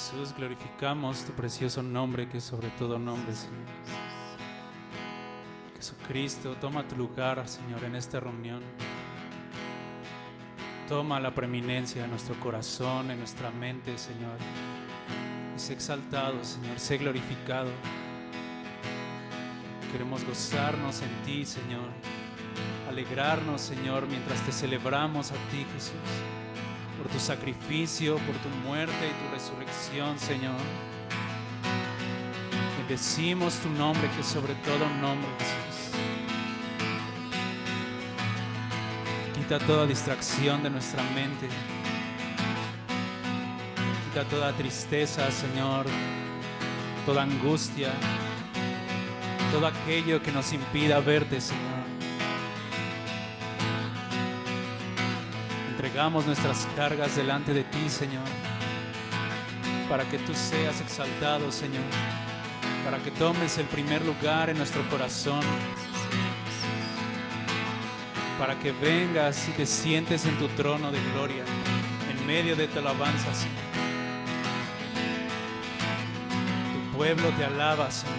Jesús, glorificamos tu precioso nombre, que es sobre todo nombre, Señor. Jesucristo, toma tu lugar, Señor, en esta reunión. Toma la preeminencia en nuestro corazón, en nuestra mente, Señor. Y sé exaltado, Señor, sé glorificado. Queremos gozarnos en ti, Señor. Alegrarnos, Señor, mientras te celebramos a ti, Jesús. Por tu sacrificio, por tu muerte y tu resurrección, Señor. Bendecimos tu nombre, que es sobre todo nombre, Jesús. Quita toda distracción de nuestra mente. Quita toda tristeza, Señor. Toda angustia. Todo aquello que nos impida verte, Señor. Entregamos nuestras cargas delante de ti, Señor, para que tú seas exaltado, Señor, para que tomes el primer lugar en nuestro corazón, para que vengas y te sientes en tu trono de gloria, en medio de tu alabanza, Señor. Tu pueblo te alaba, Señor,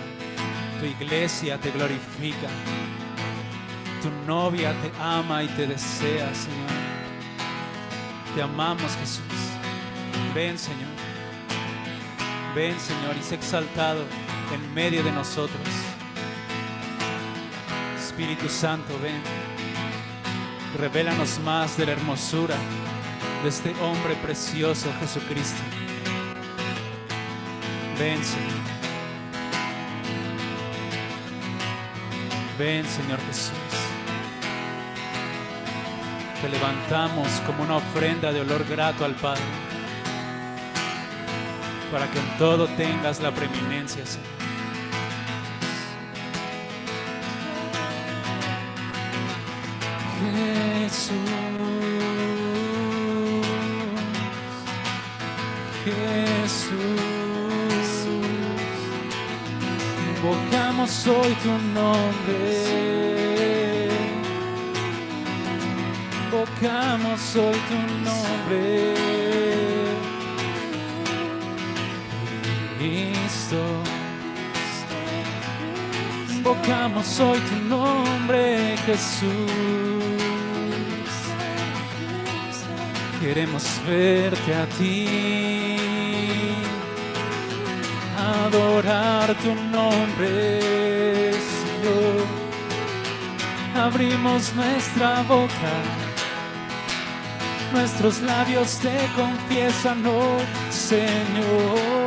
tu iglesia te glorifica, tu novia te ama y te desea, Señor. Te amamos, Jesús. Ven, Señor. Ven, Señor, y sé exaltado en medio de nosotros. Espíritu Santo, ven. Revélanos más de la hermosura de este hombre precioso, Jesucristo. Ven, Señor. Ven, Señor Jesús. Te levantamos como una ofrenda de olor grato al Padre, para que en todo tengas la preeminencia, Señor. Jesús, Jesús, invocamos hoy tu nombre. Invocamos hoy tu nombre, Cristo. Invocamos hoy tu nombre, Jesús. Queremos verte a ti, adorar tu nombre, Señor. Abrimos nuestra boca, nuestros labios te confiesan, oh Señor.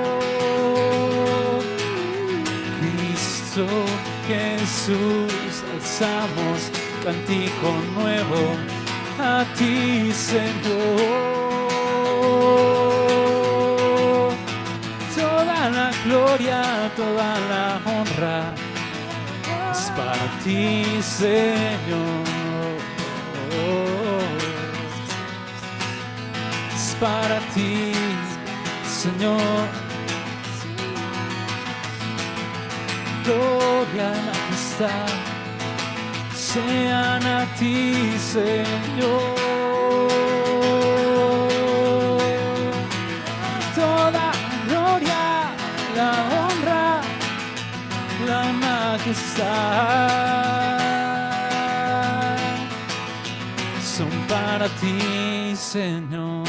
Cristo Jesús, alzamos cántico nuevo a ti, Señor. Toda la gloria, toda la honra es para ti, Señor. Para ti, Señor. Gloria, majestad, sean a ti, Señor. Toda gloria, la honra, la majestad son para ti, Señor.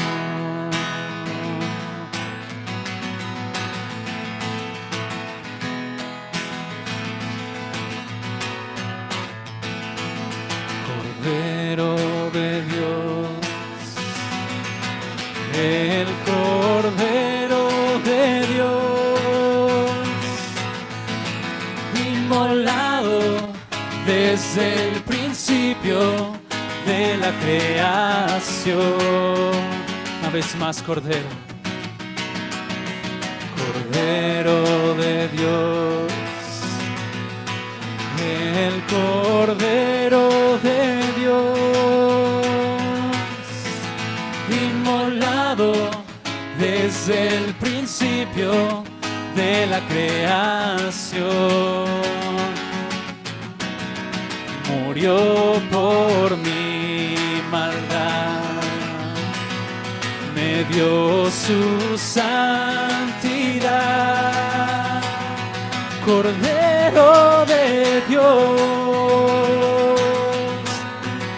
Cordero de Dios, el Cordero de Dios, inmolado desde el principio de la creación. Una vez más, Cordero, Cordero de Dios, el Cordero de Dios, inmolado desde el principio de la creación. Murió por mi maldad, me dio su santidad Cordero de Dios,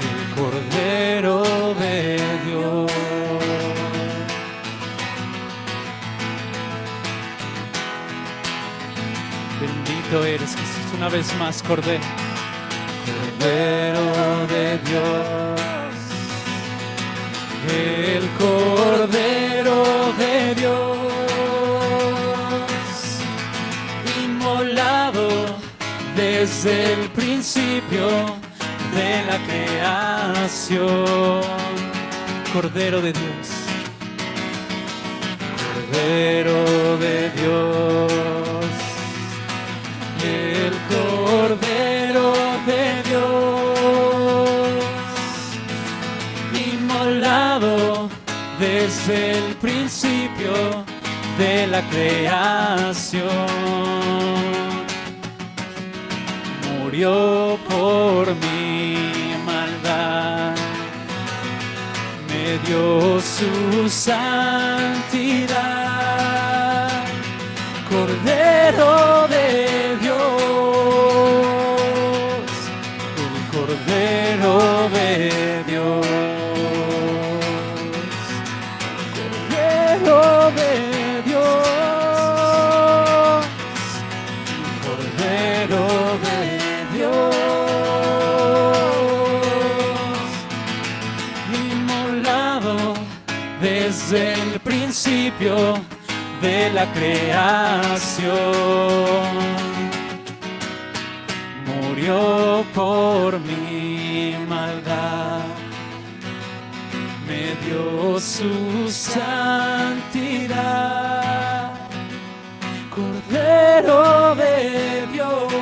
el Cordero de Dios. Bendito eres, Jesús, una vez más, Cordero. Cordero de Dios, el Cordero de Dios, inmolado desde el principio de la creación. Cordero de Dios, Cordero de Dios, el Cordero de Dios, inmolado desde el principio de la creación. Murió por mi maldad, me dio su santidad. Cordero de Dios, el Cordero de Dios, Cordero de Dios, Cordero de Dios, inmolado desde el principio de la creación. Murió por mi maldad, me dio su santidad. Cordero de Dios,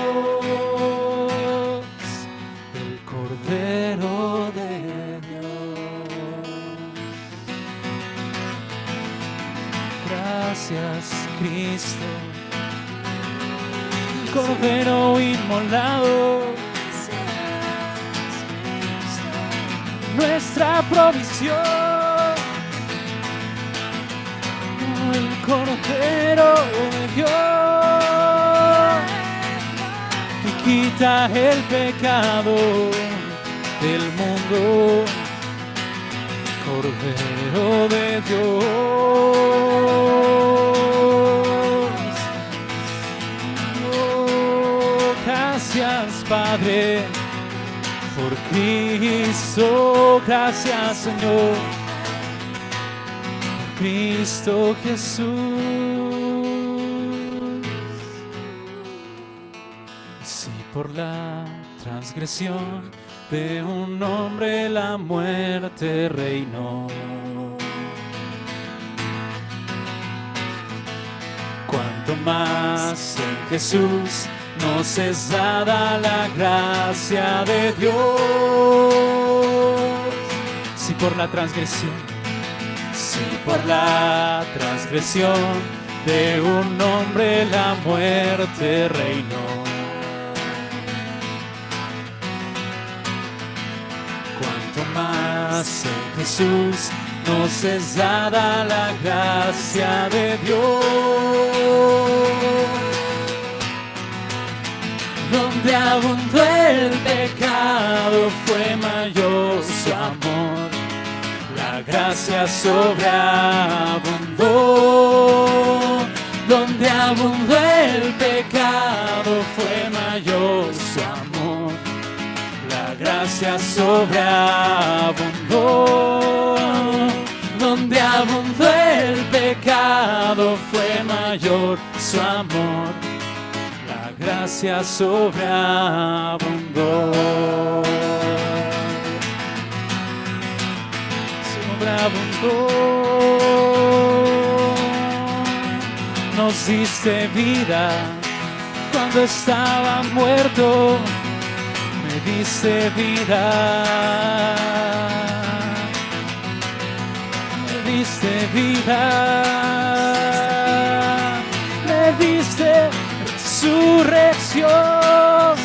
el Cordero de Dios. Gracias, Cristo, Cordero inmolado, nuestra provisión, el Cordero de Dios, que quita el pecado del mundo. Cordero de Dios. Oh, gracias, Padre, por Cristo. Gracias, Señor, por Cristo Jesús. Si por la transgresión de un hombre la muerte reinó, cuanto más en Jesús nos es dada la gracia de Dios. Si por la transgresión de un hombre la muerte reinó, más en Jesús nos es dada la gracia de Dios. Donde abundó el pecado fue mayor su amor, la gracia sobreabundó. Donde abundó el pecado fue mayor su amor, la gracia sobreabundó. Donde abundó el pecado fue mayor su amor, la gracia sobreabundó. Sobreabundó. Nos diste vida cuando estaba muerto. Me diste vida, me diste vida, me diste resurrección.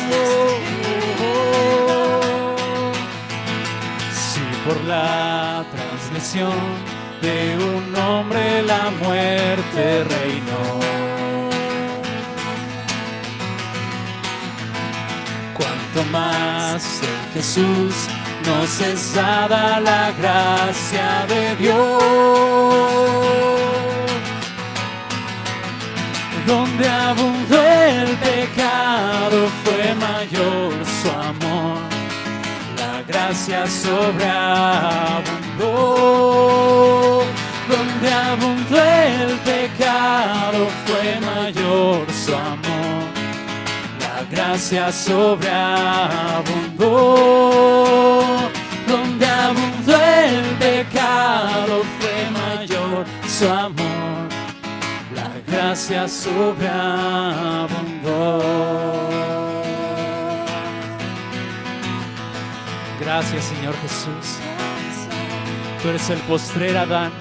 Si por la transgresión de un hombre la muerte reinó, más. En Jesús nos es dada la gracia de Dios. Donde abundó el pecado fue mayor su amor. La gracia sobreabundó. Donde abundó el pecado fue mayor su amor. La gracia sobreabundó. Donde abundó el pecado fue mayor su amor. La gracia sobreabundó. Gracias, Señor Jesús. Tú eres el postrer Adán,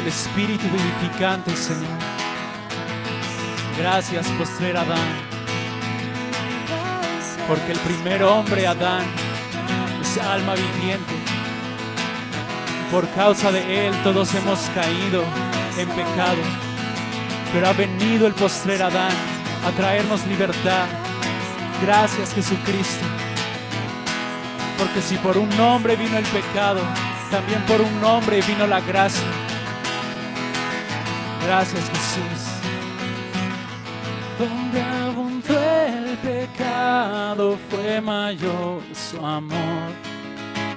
el Espíritu vivificante, Señor. Gracias, postrer Adán, porque el primer hombre, Adán, es alma viviente. Por causa de él todos hemos caído en pecado, pero ha venido el postrer Adán a traernos libertad. Gracias, Jesucristo, porque si por un hombre vino el pecado, también por un hombre vino la gracia. Gracias, Jesús. Donde abundó el pecado fue mayor su amor.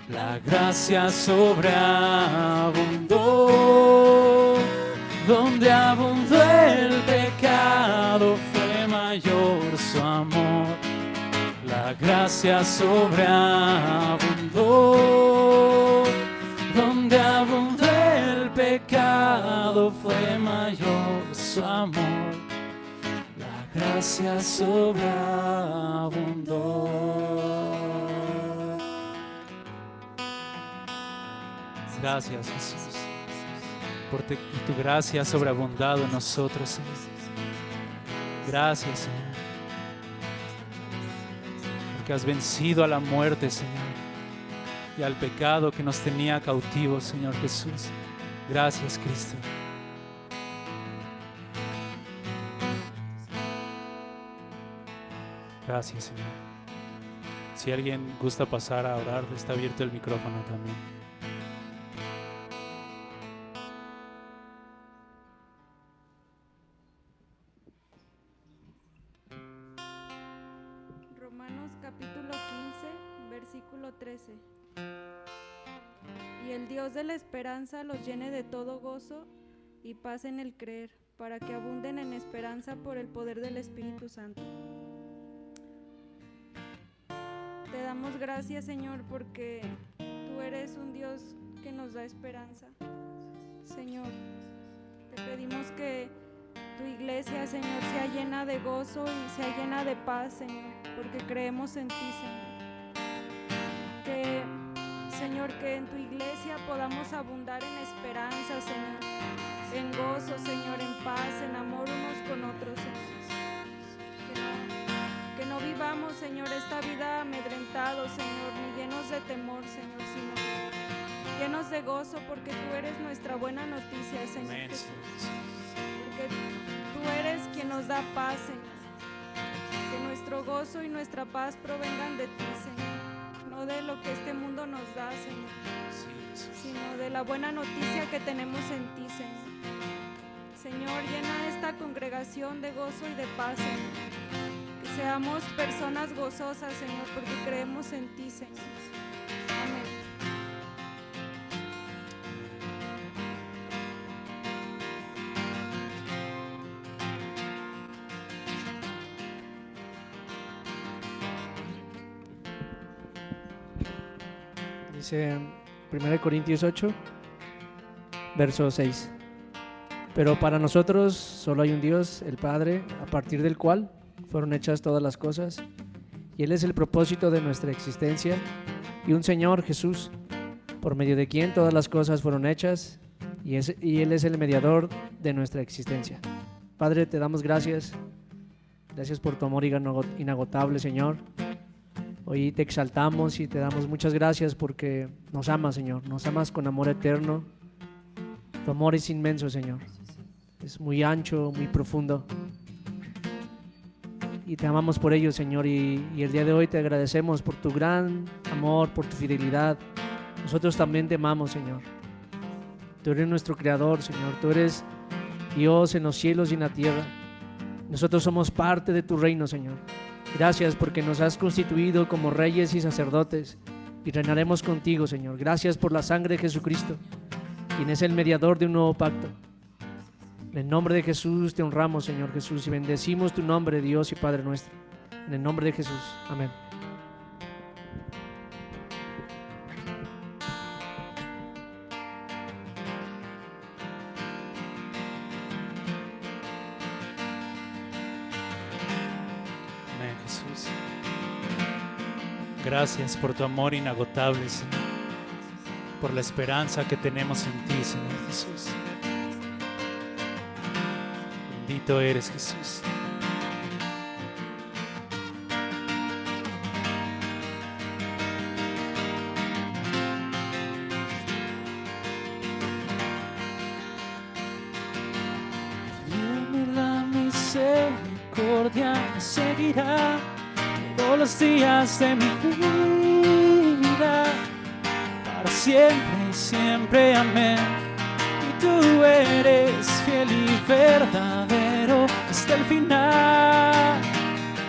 La gracia sobreabundó. Donde abundó el pecado fue mayor su amor. La gracia sobreabundó. Donde abundó el pecado fue mayor su amor. La gracia sobreabundó. Gracias, Jesús, por tu gracia sobreabundado en nosotros, Señor. Gracias, Señor, porque has vencido a la muerte, Señor, y al pecado que nos tenía cautivos, Señor Jesús. Gracias, Cristo. Gracias, Señor. Si alguien gusta pasar a orar, está abierto el micrófono también. Romanos capítulo 15, versículo 13. Y el Dios de la esperanza los llene de todo gozo y paz en el creer, para que abunden en esperanza por el poder del Espíritu Santo. Te damos gracias, Señor, porque tú eres un Dios que nos da esperanza. Señor, te pedimos que tu iglesia, Señor, sea llena de gozo y sea llena de paz, Señor, porque creemos en ti, Señor. Señor, que en tu iglesia podamos abundar en esperanza, Señor, en gozo, Señor, en paz, en amor unos con otros, Señor. Que no vivamos, Señor, esta vida amedrentados, Señor, ni llenos de temor, Señor, sino llenos de gozo, porque tú eres nuestra buena noticia, Señor. Amén. Porque tú eres quien nos da paz, Señor. Que nuestro gozo y nuestra paz provengan de ti, Señor, no de lo que este mundo nos da, Señor, sino de la buena noticia que tenemos en ti, Señor. Señor, llena esta congregación de gozo y de paz, Señor. Que seamos personas gozosas, Señor, porque creemos en ti, Señor. Amén. Dice 1 Corintios 8, verso 6. Pero para nosotros solo hay un Dios, el Padre, a partir del cual fueron hechas todas las cosas, y Él es el propósito de nuestra existencia, y un Señor, Jesús, por medio de quien todas las cosas fueron hechas, y Él es el mediador de nuestra existencia. Padre, te damos gracias. Gracias por tu amor inagotable, Señor. Hoy te exaltamos y te damos muchas gracias porque nos amas, Señor. Nos amas con amor eterno. Tu amor es inmenso, Señor. Es muy ancho, muy profundo. y te amamos por ello, Señor, y el día de hoy te agradecemos por tu gran amor, por tu fidelidad. Nosotros también te amamos, Señor. Tú eres nuestro creador, Señor. Tú eres Dios en los cielos y en la tierra. Nosotros somos parte de tu reino, Señor. Gracias porque nos has constituido como reyes y sacerdotes y reinaremos contigo, Señor. Gracias por la sangre de Jesucristo, quien es el mediador de un nuevo pacto. En el nombre de Jesús te honramos, Señor Jesús, y bendecimos tu nombre, Dios y Padre nuestro. En el nombre de Jesús. Amén. Amén, Jesús. Gracias por tu amor inagotable, Señor, por la esperanza que tenemos en ti, Señor Jesús. Bendito eres, Jesús. Viene la misericordia, me seguirá todos los días de mi vida, para siempre y siempre, amén. Y tú eres fiel y verdadero hasta el final,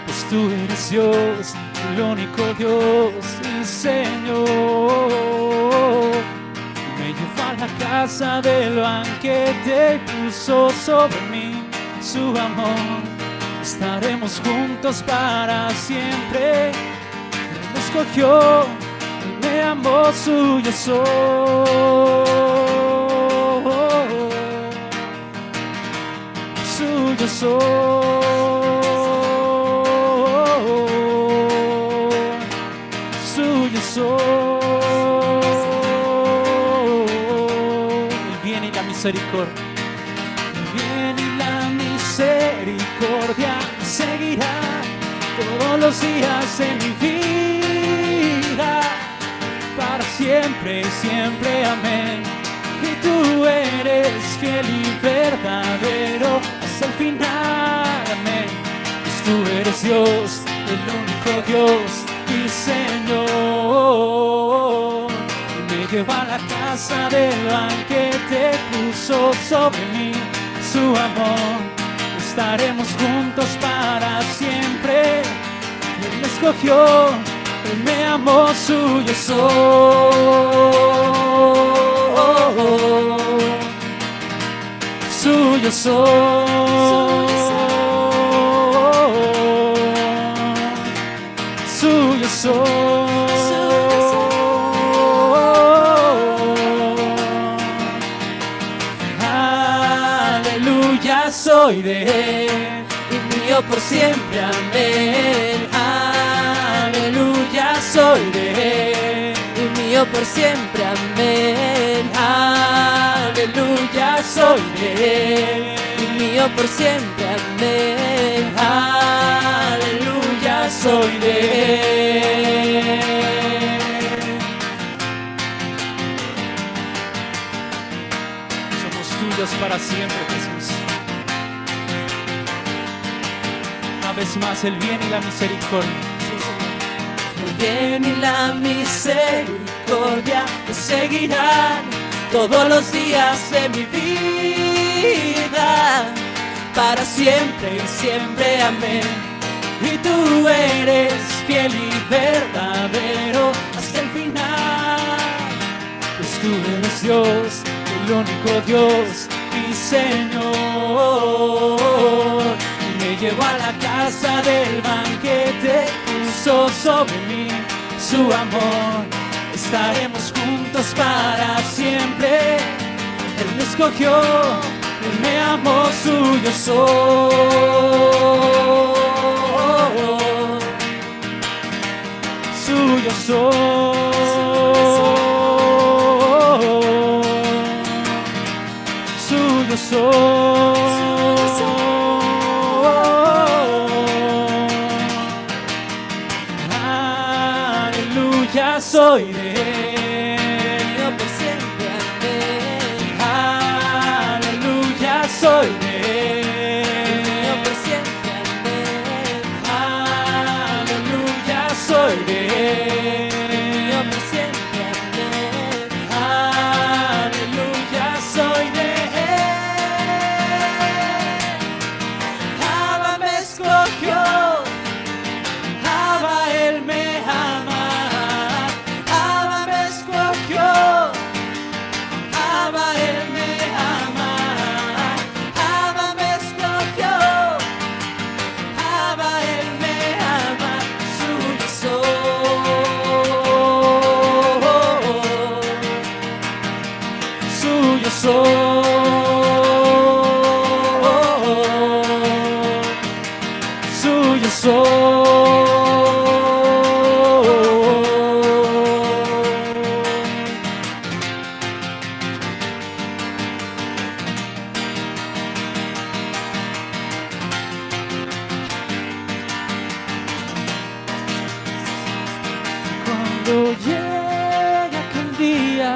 pues tú eres Dios, el único Dios y Señor. Me llevó a la casa del banquete y puso sobre mí su amor. Estaremos juntos para siempre. Él me escogió, Él me amó, suyo soy. Suyo soy. Suyo soy. El bien y la misericordia. El bien y la misericordia me seguirá todos los días de mi vida, para siempre y siempre, amén. Y tú eres fiel y verdadero hasta el final, amén. Pues tú eres Dios, el único Dios y Señor. Y me lleva a la casa del banquete, puso sobre mí su amor. Estaremos juntos para siempre. Él me escogió, Él me amó, suyo soy. Suyo soy. Suyo soy. Aleluya, soy de Él y mío por siempre, amén. Aleluya, soy de Él y mío por siempre, amén. Aleluya, soy de Él y mío por siempre, amén. Aleluya, soy de Él. Somos tuyos para siempre, Jesús. Una vez más, el bien y la misericordia. El bien y la misericordia me seguirán todos los días de mi vida, para siempre y siempre, amén. Y tú eres fiel y verdadero hasta el final, pues tú eres Dios, el único Dios y Señor. Y me llevó a la casa del banquete, puso sobre mí su amor. Estaremos juntos para siempre. Él me escogió, Él me amó, suyo soy. Suyo soy. Suyo soy. Aleluya, soy de Él, yo por siempre, amén. Aleluya, soy de Él, yo por siempre, amén. Cuando llegue aquel día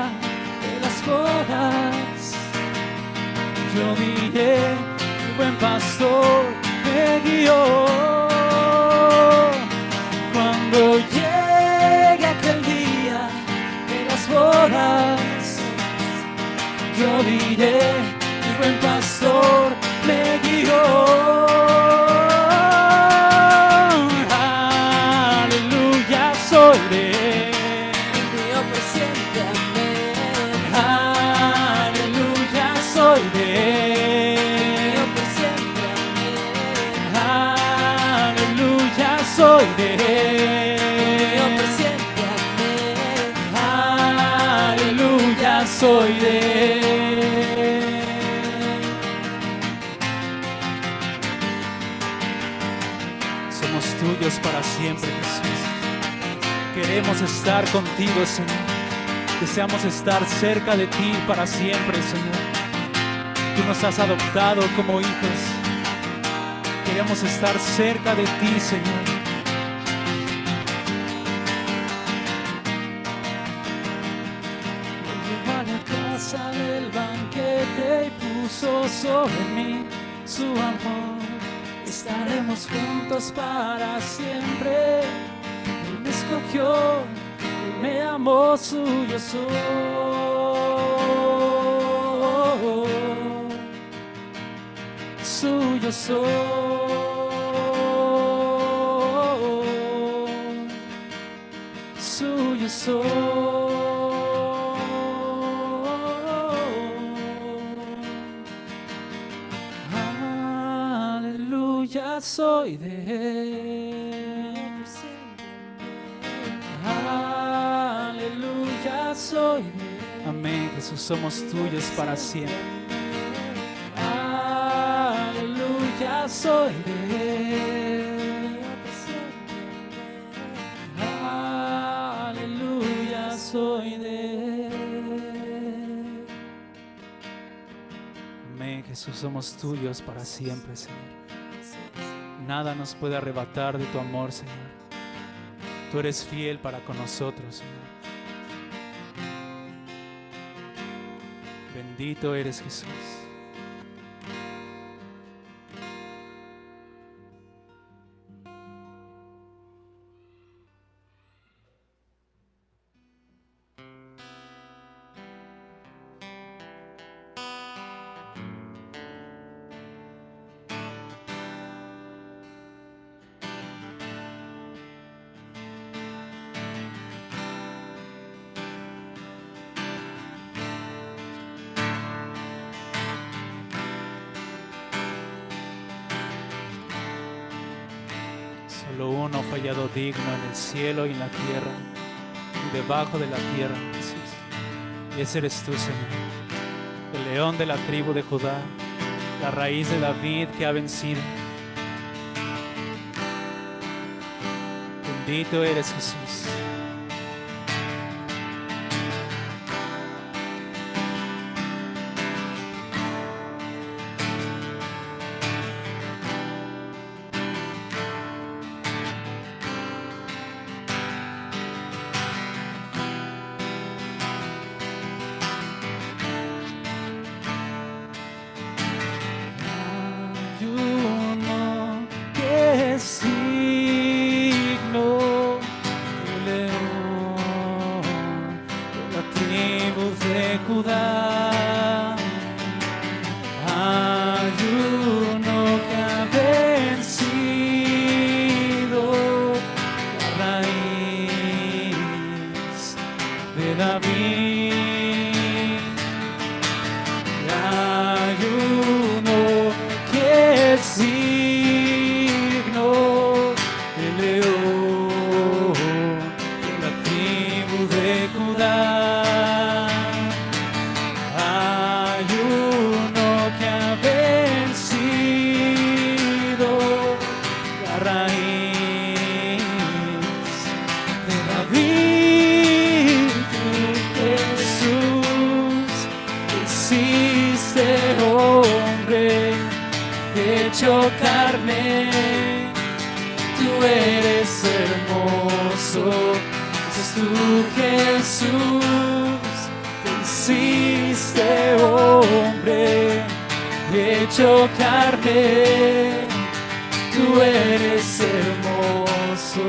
de las bodas, yo diré, mi buen pastor me guió. Cuando llegue aquel día de las bodas, yo diré, mi buen pastor me guió. Aleluya, soy de él. Mío por siempre, amén. Aleluya, soy de él. Mío por siempre, amén. Aleluya, soy de Mío él. por siempre, amén. Aleluya, soy de él. Somos tuyos para siempre, Jesús. Queremos estar contigo, Señor. Deseamos estar cerca de ti para siempre, Señor. Tú nos has adoptado como hijos. Queremos estar cerca de ti, Señor. Él llegó a la casa del banquete y puso sobre mí su amor. Estaremos juntos para siempre. Él me escogió, Él me amó, suyo soy. Suyo soy. Suyo soy. Aleluya, soy de él. Aleluya, soy de él. Amén, Jesús, somos tuyos para siempre. Aleluya, soy de él. Aleluya, soy de él. Amén, Jesús, somos tuyos para siempre, Señor. Nada nos puede arrebatar de tu amor, Señor. Tú eres fiel para con nosotros, Señor. Bendito eres, Jesús. Solo uno fue hallado digno en el cielo y en la tierra y debajo de la tierra, Jesús. Y ese eres tú, Señor, el león de la tribu de Judá, la raíz de David que ha vencido. Bendito eres, Jesús. Hay uno que es digno, el carne. Tú eres hermoso, es tú Jesús, te hiciste hombre, hecho carne. Tú eres hermoso.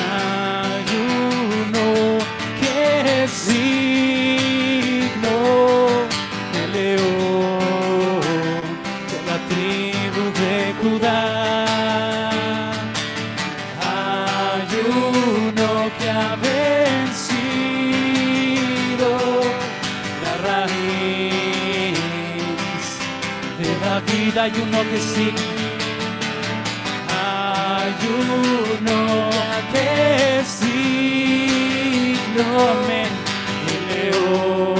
Hay uno que es digno, el león de la tribu de Judá. Hay uno que ha vencido la raíz de David. Hay uno que sí. Hay uno que es digno, amén, el león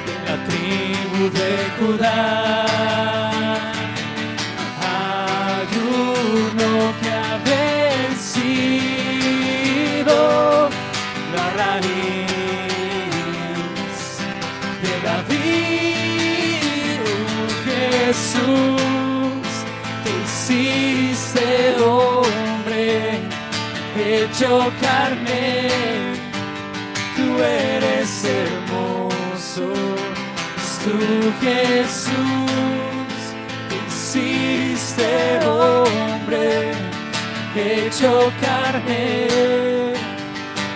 de la tribu de Judá. Hay uno que ha vencido la raíz de David. Jesús, te hiciste hombre, hecho carne. Tú eres hermoso, tú Jesús, te hiciste hombre, hecho carne.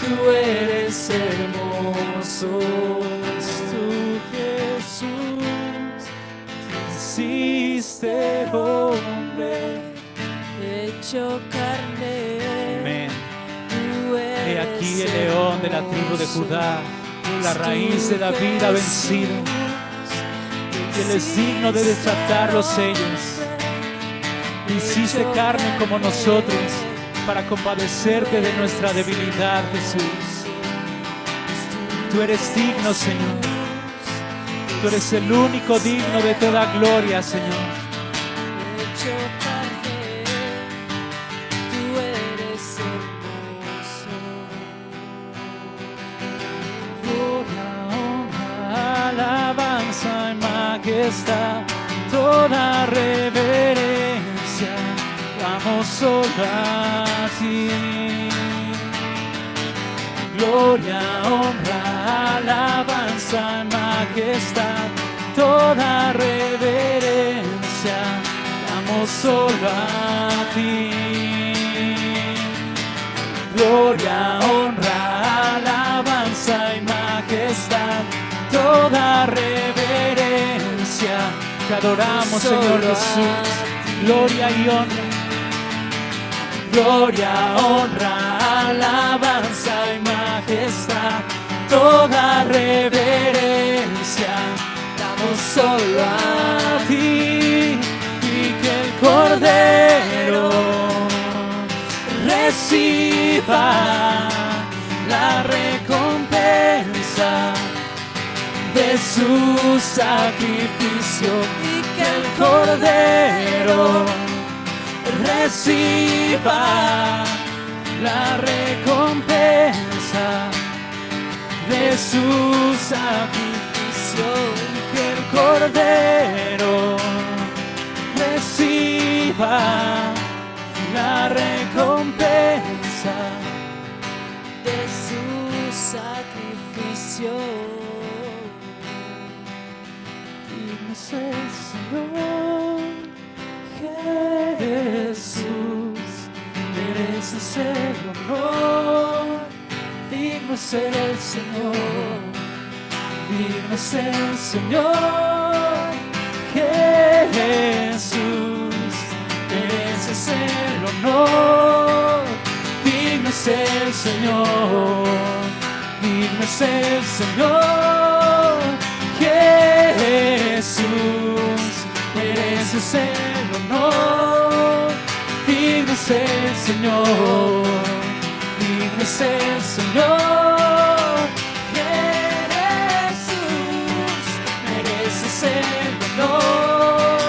Tú eres hermoso, tú Jesús, te hiciste hombre, hecho carne. amén. Tú He eres aquí el león de la tribu de Judá, la raíz de David ha vencido, y él es digno de desatar los sellos. Hiciste carne como nosotros para compadecerte de nuestra debilidad, Jesús. Tú eres digno, Señor. Tú eres el único digno de toda gloria, Señor. hecho carne. Tú eres hermoso. Gloria, honra, alabanza y majestad, toda reverencia damos solo a ti. Gloria, honra, alabanza y majestad, toda reverencia damos solo a ti. Gloria, honra, alabanza y majestad, toda reverencia te adoramos, Señor Jesús. Gloria y honra, gloria, honra, alabanza y majestad, toda reverencia damos solo a ti. Y que el Cordero reciba la recompensa de su sacrificio, y que el Cordero reciba la recompensa de su sacrificio, y que el Cordero reciba la recompensa de su sacrificio. Digno es el Señor Jesús, mereces el honor. Digno es el Señor, digno es el Señor Jesús, mereces el honor. Digno es el Señor, digno es el Señor Jesús, mereces el honor. Digno es el Señor, digno es el Señor Jesús, mereces el honor.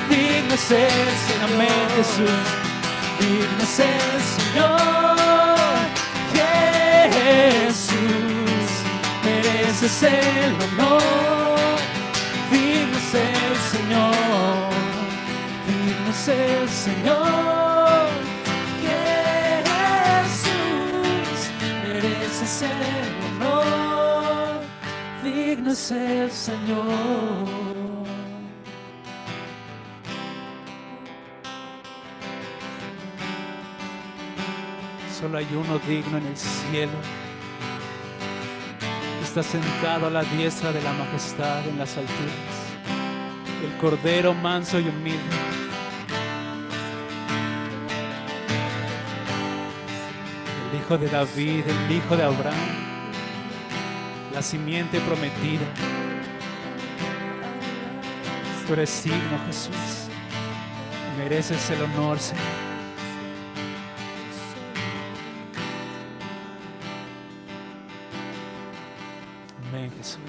Digno es el Señor, amén, Jesús. Digno es el Señor Jesús, mereces el honor. Digno es es el Señor, digno es el Señor. Jesús, mereces el honor, digno es el Señor. Solo hay uno digno en el cielo. Está sentado a la diestra de la majestad en las alturas. El Cordero manso y humilde. El Hijo de David, el Hijo de Abraham. La simiente prometida. Tú eres digno, Jesús. Mereces el honor, Señor. Amén, Jesús.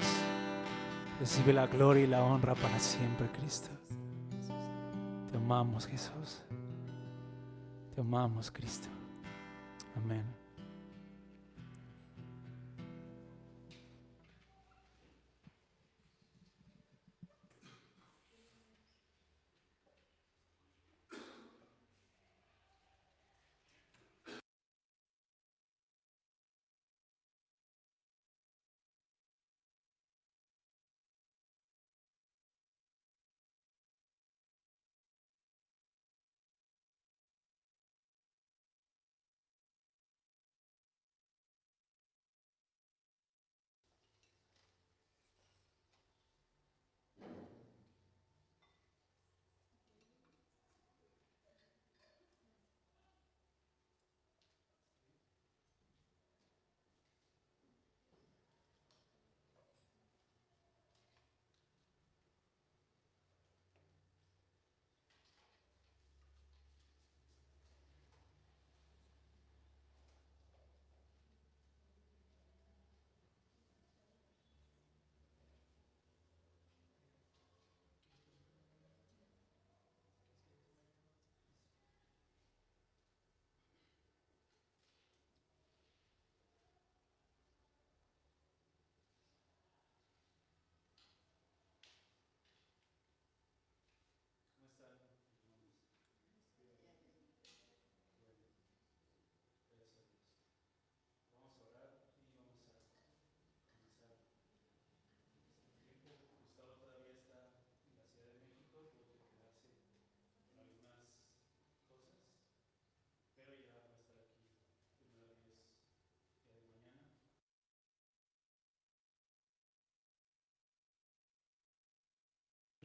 Recibe la gloria y la honra para siempre, Cristo. Te amamos, Jesús. Te amamos, Cristo. Amén.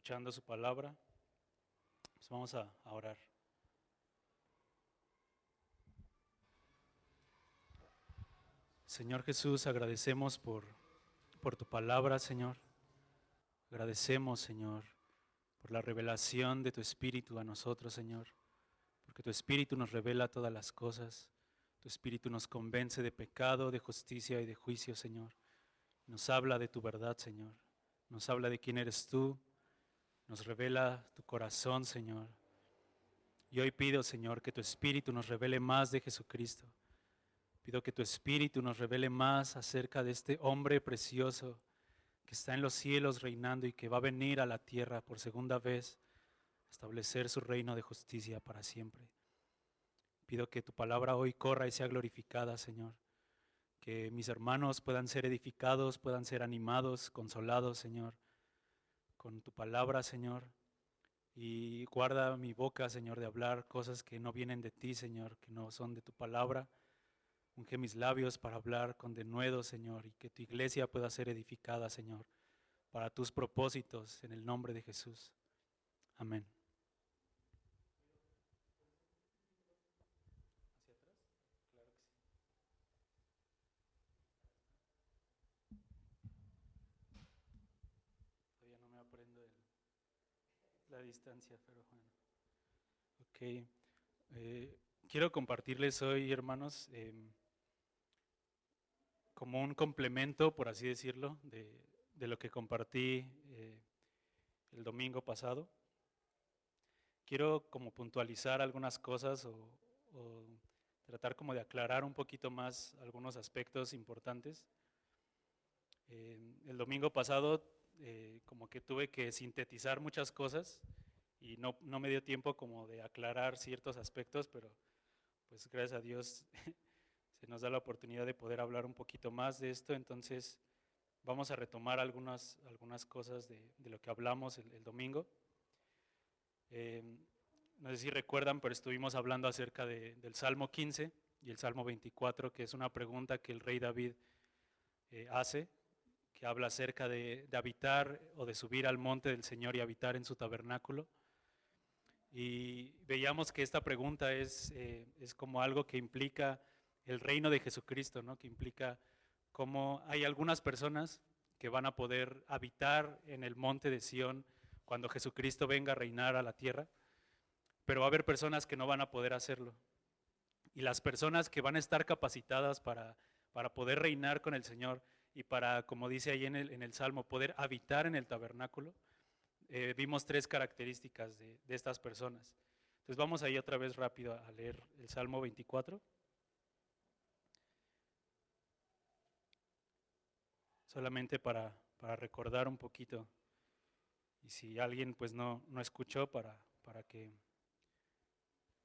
Escuchando su palabra, pues vamos a orar. Señor Jesús, agradecemos por tu palabra, Señor. Agradecemos, Señor, por la revelación de tu Espíritu a nosotros, Señor. Porque tu Espíritu nos revela todas las cosas. Tu Espíritu nos convence de pecado, de justicia y de juicio, Señor. Nos habla de tu verdad, Señor. Nos habla de quién eres tú. Nos revela tu corazón, Señor. Y hoy pido, Señor, que tu Espíritu nos revele más de Jesucristo. Pido que tu Espíritu nos revele más acerca de este hombre precioso que está en los cielos reinando y que va a venir a la tierra por segunda vez a establecer su reino de justicia para siempre. Pido que tu palabra hoy corra y sea glorificada, Señor. Que mis hermanos puedan ser edificados, puedan ser animados, consolados, Señor, con tu palabra, Señor. Y guarda mi boca, Señor, de hablar cosas que no vienen de ti, Señor, que no son de tu palabra. Unge mis labios para hablar con denuedo, Señor, y que tu iglesia pueda ser edificada, Señor, para tus propósitos, en el nombre de Jesús. Amén. Todavía no me aprendo la distancia, pero bueno. Ok. Quiero compartirles hoy, hermanos, como un complemento, por así decirlo, de lo que compartí el domingo pasado. Quiero como puntualizar algunas cosas o tratar como de aclarar un poquito más algunos aspectos importantes. El domingo pasado como que tuve que sintetizar muchas cosas y no me dio tiempo como de aclarar ciertos aspectos, pero pues gracias a Dios se nos da la oportunidad de poder hablar un poquito más de esto. Entonces vamos a retomar algunas cosas de lo que hablamos el domingo. No sé si recuerdan, pero estuvimos hablando acerca del Salmo 15 y el Salmo 24, que es una pregunta que el rey David hace, que habla acerca de habitar o de subir al monte del Señor y habitar en su tabernáculo. Y veíamos que esta pregunta es como algo que implica el reino de Jesucristo, ¿no? Que implica cómo hay algunas personas que van a poder habitar en el monte de Sión cuando Jesucristo venga a reinar a la tierra, pero va a haber personas que no van a poder hacerlo. Y las personas que van a estar capacitadas para poder reinar con el Señor y para, como dice ahí en el Salmo, poder habitar en el tabernáculo, vimos 3 características de estas personas. Entonces vamos ahí otra vez rápido a leer el Salmo 24. Solamente para recordar un poquito, y si alguien pues no escuchó, para que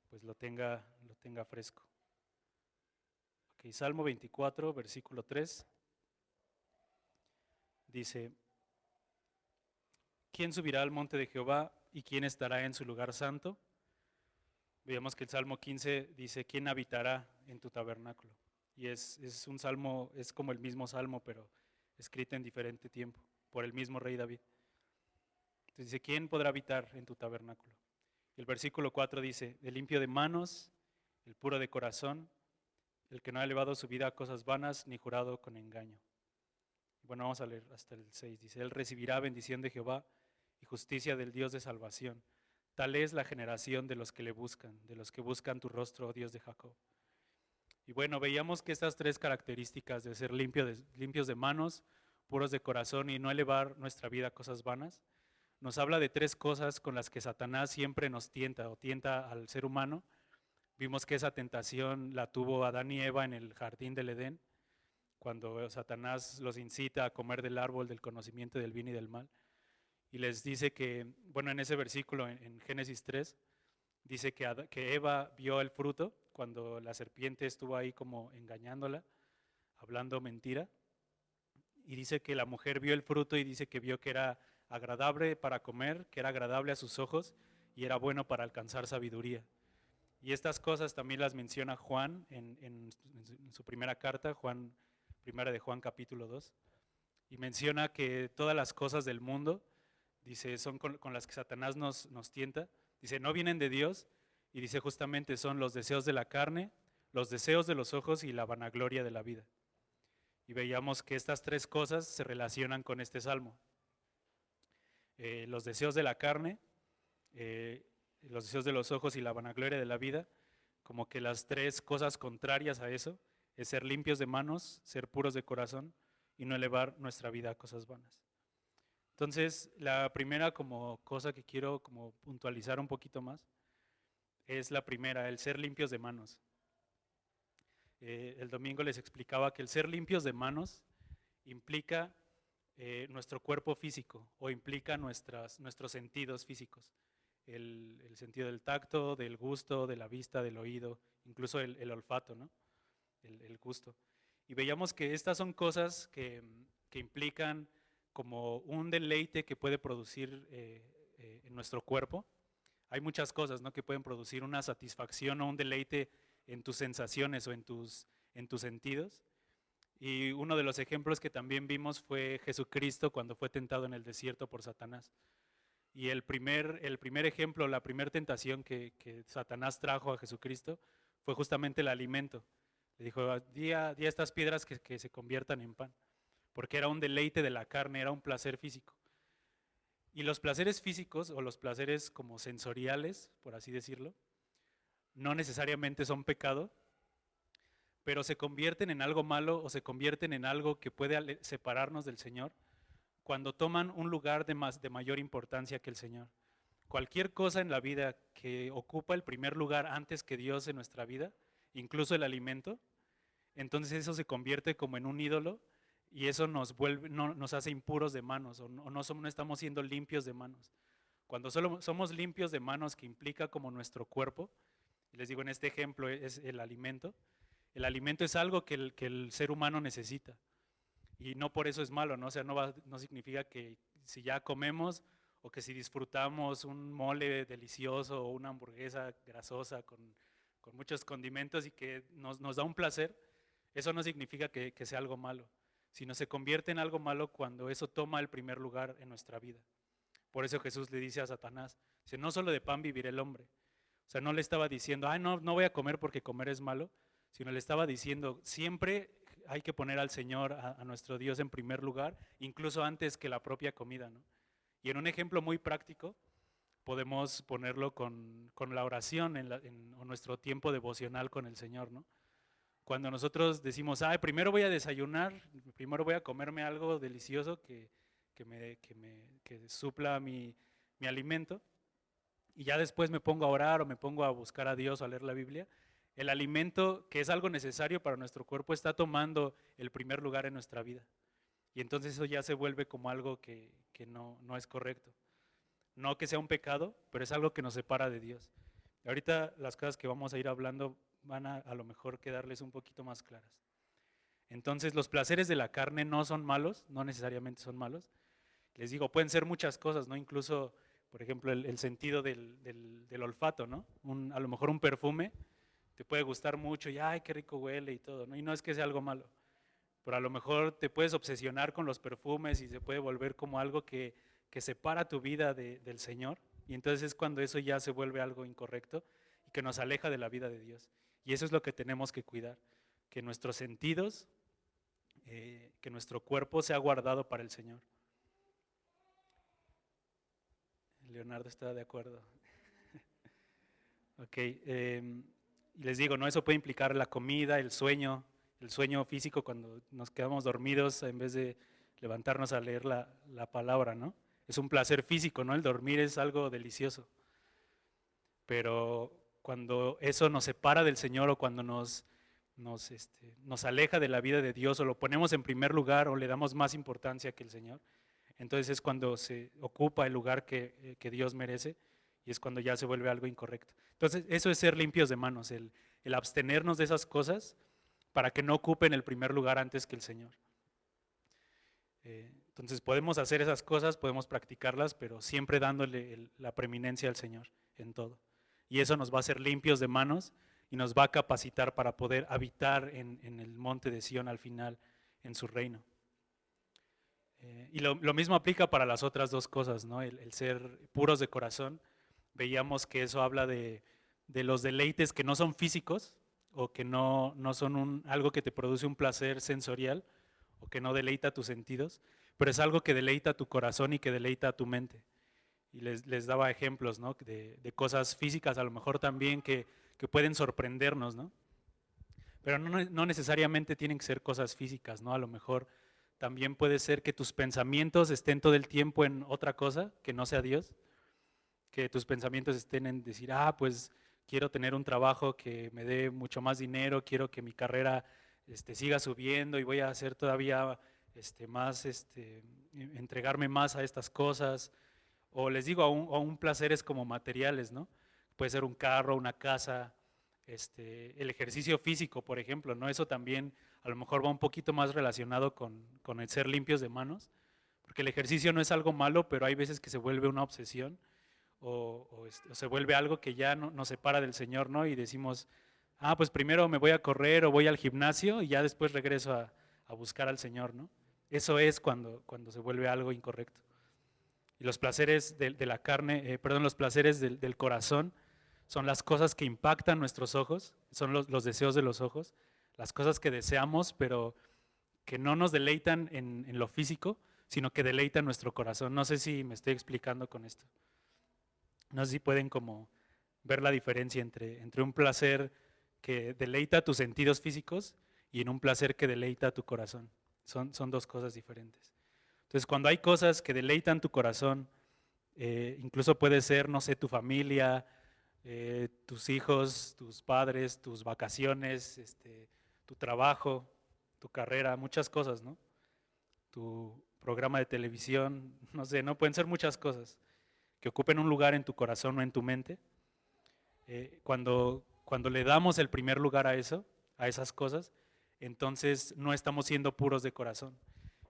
pues lo tenga fresco. Ok, Salmo 24, versículo 3, dice: ¿Quién subirá al monte de Jehová y quién estará en su lugar santo? Veamos que el Salmo 15 dice: ¿quién habitará en tu tabernáculo? Y es un salmo, es como el mismo salmo, pero escrito en diferente tiempo, por el mismo rey David. Entonces dice: ¿quién podrá habitar en tu tabernáculo? Y el versículo 4 dice: el limpio de manos, el puro de corazón, el que no ha elevado su vida a cosas vanas, ni jurado con engaño. Y bueno, vamos a leer hasta el 6. Dice: él recibirá bendición de Jehová y justicia del Dios de salvación. Tal es la generación de los que le buscan, de los que buscan tu rostro, oh Dios de Jacob. Y bueno, veíamos que estas 3 características de ser limpios de manos, puros de corazón y no elevar nuestra vida a cosas vanas, nos habla de 3 cosas con las que Satanás siempre nos tienta o tienta al ser humano. Vimos que esa tentación la tuvo Adán y Eva en el jardín del Edén, cuando Satanás los incita a comer del árbol del conocimiento del bien y del mal. Y les dice que, bueno, en ese versículo en Génesis 3, dice que Eva vio el fruto cuando la serpiente estuvo ahí como engañándola, hablando mentira. Y dice que la mujer vio el fruto y dice que vio que era agradable para comer, que era agradable a sus ojos y era bueno para alcanzar sabiduría. Y estas cosas también las menciona Juan en su primera carta, primera de Juan capítulo 2. Y menciona que todas las cosas del mundo, dice, son con las que Satanás nos tienta. Dice, no vienen de Dios, y dice justamente son los deseos de la carne, los deseos de los ojos y la vanagloria de la vida. Y veíamos que estas 3 cosas se relacionan con este salmo. Los deseos de la carne, los deseos de los ojos y la vanagloria de la vida, como que las 3 cosas contrarias a eso, es ser limpios de manos, ser puros de corazón y no elevar nuestra vida a cosas vanas. Entonces, la primera como cosa que quiero como puntualizar un poquito más es la primera, el ser limpios de manos. El domingo les explicaba que el ser limpios de manos implica nuestro cuerpo físico o implica nuestros sentidos físicos. El sentido del tacto, del gusto, de la vista, del oído, incluso el olfato, ¿no? El gusto. Y veíamos que estas son cosas que implican como un deleite que puede producir en nuestro cuerpo. Hay muchas cosas, ¿no?, que pueden producir una satisfacción o un deleite en tus sensaciones o en tus sentidos. Y uno de los ejemplos que también vimos fue Jesucristo cuando fue tentado en el desierto por Satanás. Y el primer ejemplo, la primera tentación que Satanás trajo a Jesucristo fue justamente el alimento. Le dijo: di a estas piedras que se conviertan en pan, porque era un deleite de la carne, era un placer físico. Y los placeres físicos o los placeres como sensoriales, por así decirlo, no necesariamente son pecado, pero se convierten en algo malo o se convierten en algo que puede separarnos del Señor cuando toman un lugar de mayor importancia que el Señor. Cualquier cosa en la vida que ocupa el primer lugar antes que Dios en nuestra vida, incluso el alimento, entonces eso se convierte como en un ídolo y eso nos vuelve, no, nos hace impuros de manos, no estamos siendo limpios de manos. Cuando solo somos limpios de manos, que implica como nuestro cuerpo, y les digo en este ejemplo es el alimento es algo que el ser humano necesita, y no por eso es malo, ¿no? O sea, no significa que si ya comemos o que si disfrutamos un mole delicioso o una hamburguesa grasosa con muchos condimentos y que nos da un placer, eso no significa que sea algo malo, sino se convierte en algo malo cuando eso toma el primer lugar en nuestra vida. Por eso Jesús le dice a Satanás, dice, no solo de pan vivirá el hombre. O sea, no le estaba diciendo, no voy a comer porque comer es malo, sino le estaba diciendo, siempre hay que poner al Señor, a nuestro Dios en primer lugar, incluso antes que la propia comida, ¿no? Y en un ejemplo muy práctico, podemos ponerlo con la oración en nuestro tiempo devocional con el Señor, ¿no? Cuando nosotros decimos, primero voy a desayunar, primero voy a comerme algo delicioso que supla mi alimento, y ya después me pongo a orar o me pongo a buscar a Dios o a leer la Biblia, el alimento, que es algo necesario para nuestro cuerpo, está tomando el primer lugar en nuestra vida. Y entonces eso ya se vuelve como algo que no es correcto. No que sea un pecado, pero es algo que nos separa de Dios. Y ahorita las cosas que vamos a ir hablando van a lo mejor quedarles un poquito más claras. Entonces los placeres de la carne no son malos, no necesariamente son malos. Les digo, pueden ser muchas cosas, ¿no? Incluso, por ejemplo, el sentido del olfato, ¿no? A lo mejor un perfume te puede gustar mucho y ¡ay, qué rico huele! Y todo, ¿no? Y no es que sea algo malo, pero a lo mejor te puedes obsesionar con los perfumes y se puede volver como algo que separa tu vida del Señor, y entonces es cuando eso ya se vuelve algo incorrecto y que nos aleja de la vida de Dios. Y eso es lo que tenemos que cuidar, que nuestros sentidos, que nuestro cuerpo sea guardado para el Señor. Leonardo está de acuerdo. Ok, y les digo, ¿no? Eso puede implicar la comida, el sueño físico cuando nos quedamos dormidos en vez de levantarnos a leer la palabra, ¿no? Es un placer físico, ¿no? El dormir es algo delicioso. Pero cuando eso nos separa del Señor o cuando nos aleja de la vida de Dios o lo ponemos en primer lugar o le damos más importancia que el Señor, entonces es cuando se ocupa el lugar que Dios merece y es cuando ya se vuelve algo incorrecto. Entonces eso es ser limpios de manos, el abstenernos de esas cosas para que no ocupen el primer lugar antes que el Señor. Entonces podemos hacer esas cosas, podemos practicarlas, pero siempre dándole la preeminencia al Señor en todo. Y eso nos va a hacer limpios de manos y nos va a capacitar para poder habitar en el monte de Sión al final, en su reino. Y lo mismo aplica para las otras dos cosas, ¿no? El ser puros de corazón. Veíamos que eso habla de los deleites que no son físicos o que no son algo que te produce un placer sensorial o que no deleita tus sentidos, pero es algo que deleita tu corazón y que deleita tu mente. Y les daba ejemplos, ¿no? de cosas físicas a lo mejor también que pueden sorprendernos, ¿no? Pero no necesariamente tienen que ser cosas físicas, ¿no? A lo mejor también puede ser que tus pensamientos estén todo el tiempo en otra cosa que no sea Dios, que tus pensamientos estén en decir, pues quiero tener un trabajo que me dé mucho más dinero, quiero que mi carrera siga subiendo y voy a hacer todavía más, entregarme más a estas cosas. O les digo, aún placeres como materiales, ¿no? Puede ser un carro, una casa, el ejercicio físico, por ejemplo, ¿no? Eso también a lo mejor va un poquito más relacionado con el ser limpios de manos, porque el ejercicio no es algo malo, pero hay veces que se vuelve una obsesión o se vuelve algo que ya nos separa del Señor, ¿no? Y decimos, pues primero me voy a correr o voy al gimnasio y ya después regreso a buscar al Señor, ¿no? Eso es cuando se vuelve algo incorrecto. Y los placeres de la carne, los placeres del corazón son las cosas que impactan nuestros ojos, son los deseos de los ojos, las cosas que deseamos, pero que no nos deleitan en lo físico, sino que deleitan nuestro corazón. No sé si me estoy explicando con esto. No sé si pueden como ver la diferencia entre un placer que deleita tus sentidos físicos y en un placer que deleita tu corazón. Son dos cosas diferentes. Entonces, cuando hay cosas que deleitan tu corazón, incluso puede ser, no sé, tu familia, tus hijos, tus padres, tus vacaciones, tu trabajo, tu carrera, muchas cosas, ¿no? tu programa de televisión, no sé, ¿no? Pueden ser muchas cosas que ocupen un lugar en tu corazón o en tu mente. Cuando le damos el primer lugar a eso, a esas cosas, entonces no estamos siendo puros de corazón.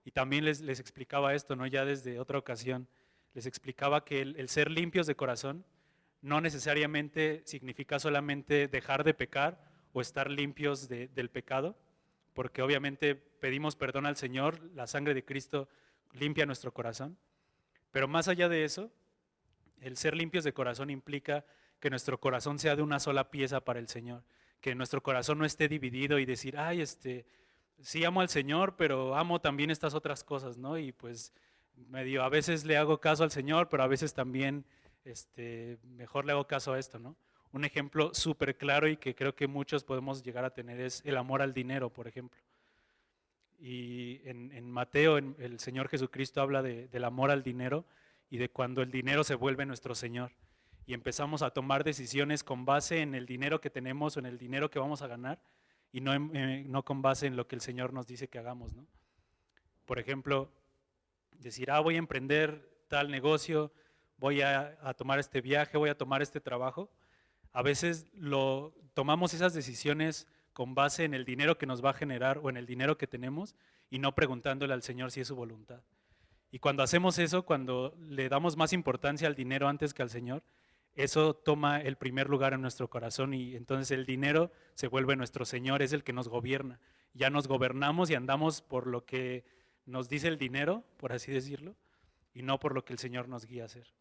Y también les explicaba esto, ¿no? Ya desde otra ocasión, les explicaba que el ser limpios de corazón no necesariamente significa solamente dejar de pecar o estar limpios del pecado, porque obviamente pedimos perdón al Señor, la sangre de Cristo limpia nuestro corazón, pero más allá de eso, el ser limpios de corazón implica que nuestro corazón sea de una sola pieza para el Señor, que nuestro corazón no esté dividido y decir, ay, sí amo al Señor, pero amo también estas otras cosas, ¿no? Y pues medio a veces le hago caso al Señor, pero a veces también mejor le hago caso a esto, ¿no? Un ejemplo súper claro y que creo que muchos podemos llegar a tener es el amor al dinero, por ejemplo. Y en Mateo, el Señor Jesucristo habla del amor al dinero y de cuando el dinero se vuelve nuestro Señor. Y empezamos a tomar decisiones con base en el dinero que tenemos o en el dinero que vamos a ganar y no con base en lo que el Señor nos dice que hagamos, ¿no? Por ejemplo, decir, voy a emprender tal negocio, voy a tomar este viaje, voy a tomar este trabajo. A veces tomamos esas decisiones con base en el dinero que nos va a generar o en el dinero que tenemos y no preguntándole al Señor si es su voluntad. Y cuando hacemos eso, cuando le damos más importancia al dinero antes que al Señor, eso toma el primer lugar en nuestro corazón y entonces el dinero se vuelve nuestro Señor, es el que nos gobierna. Ya nos gobernamos y andamos por lo que nos dice el dinero, por así decirlo, y no por lo que el Señor nos guía a hacer.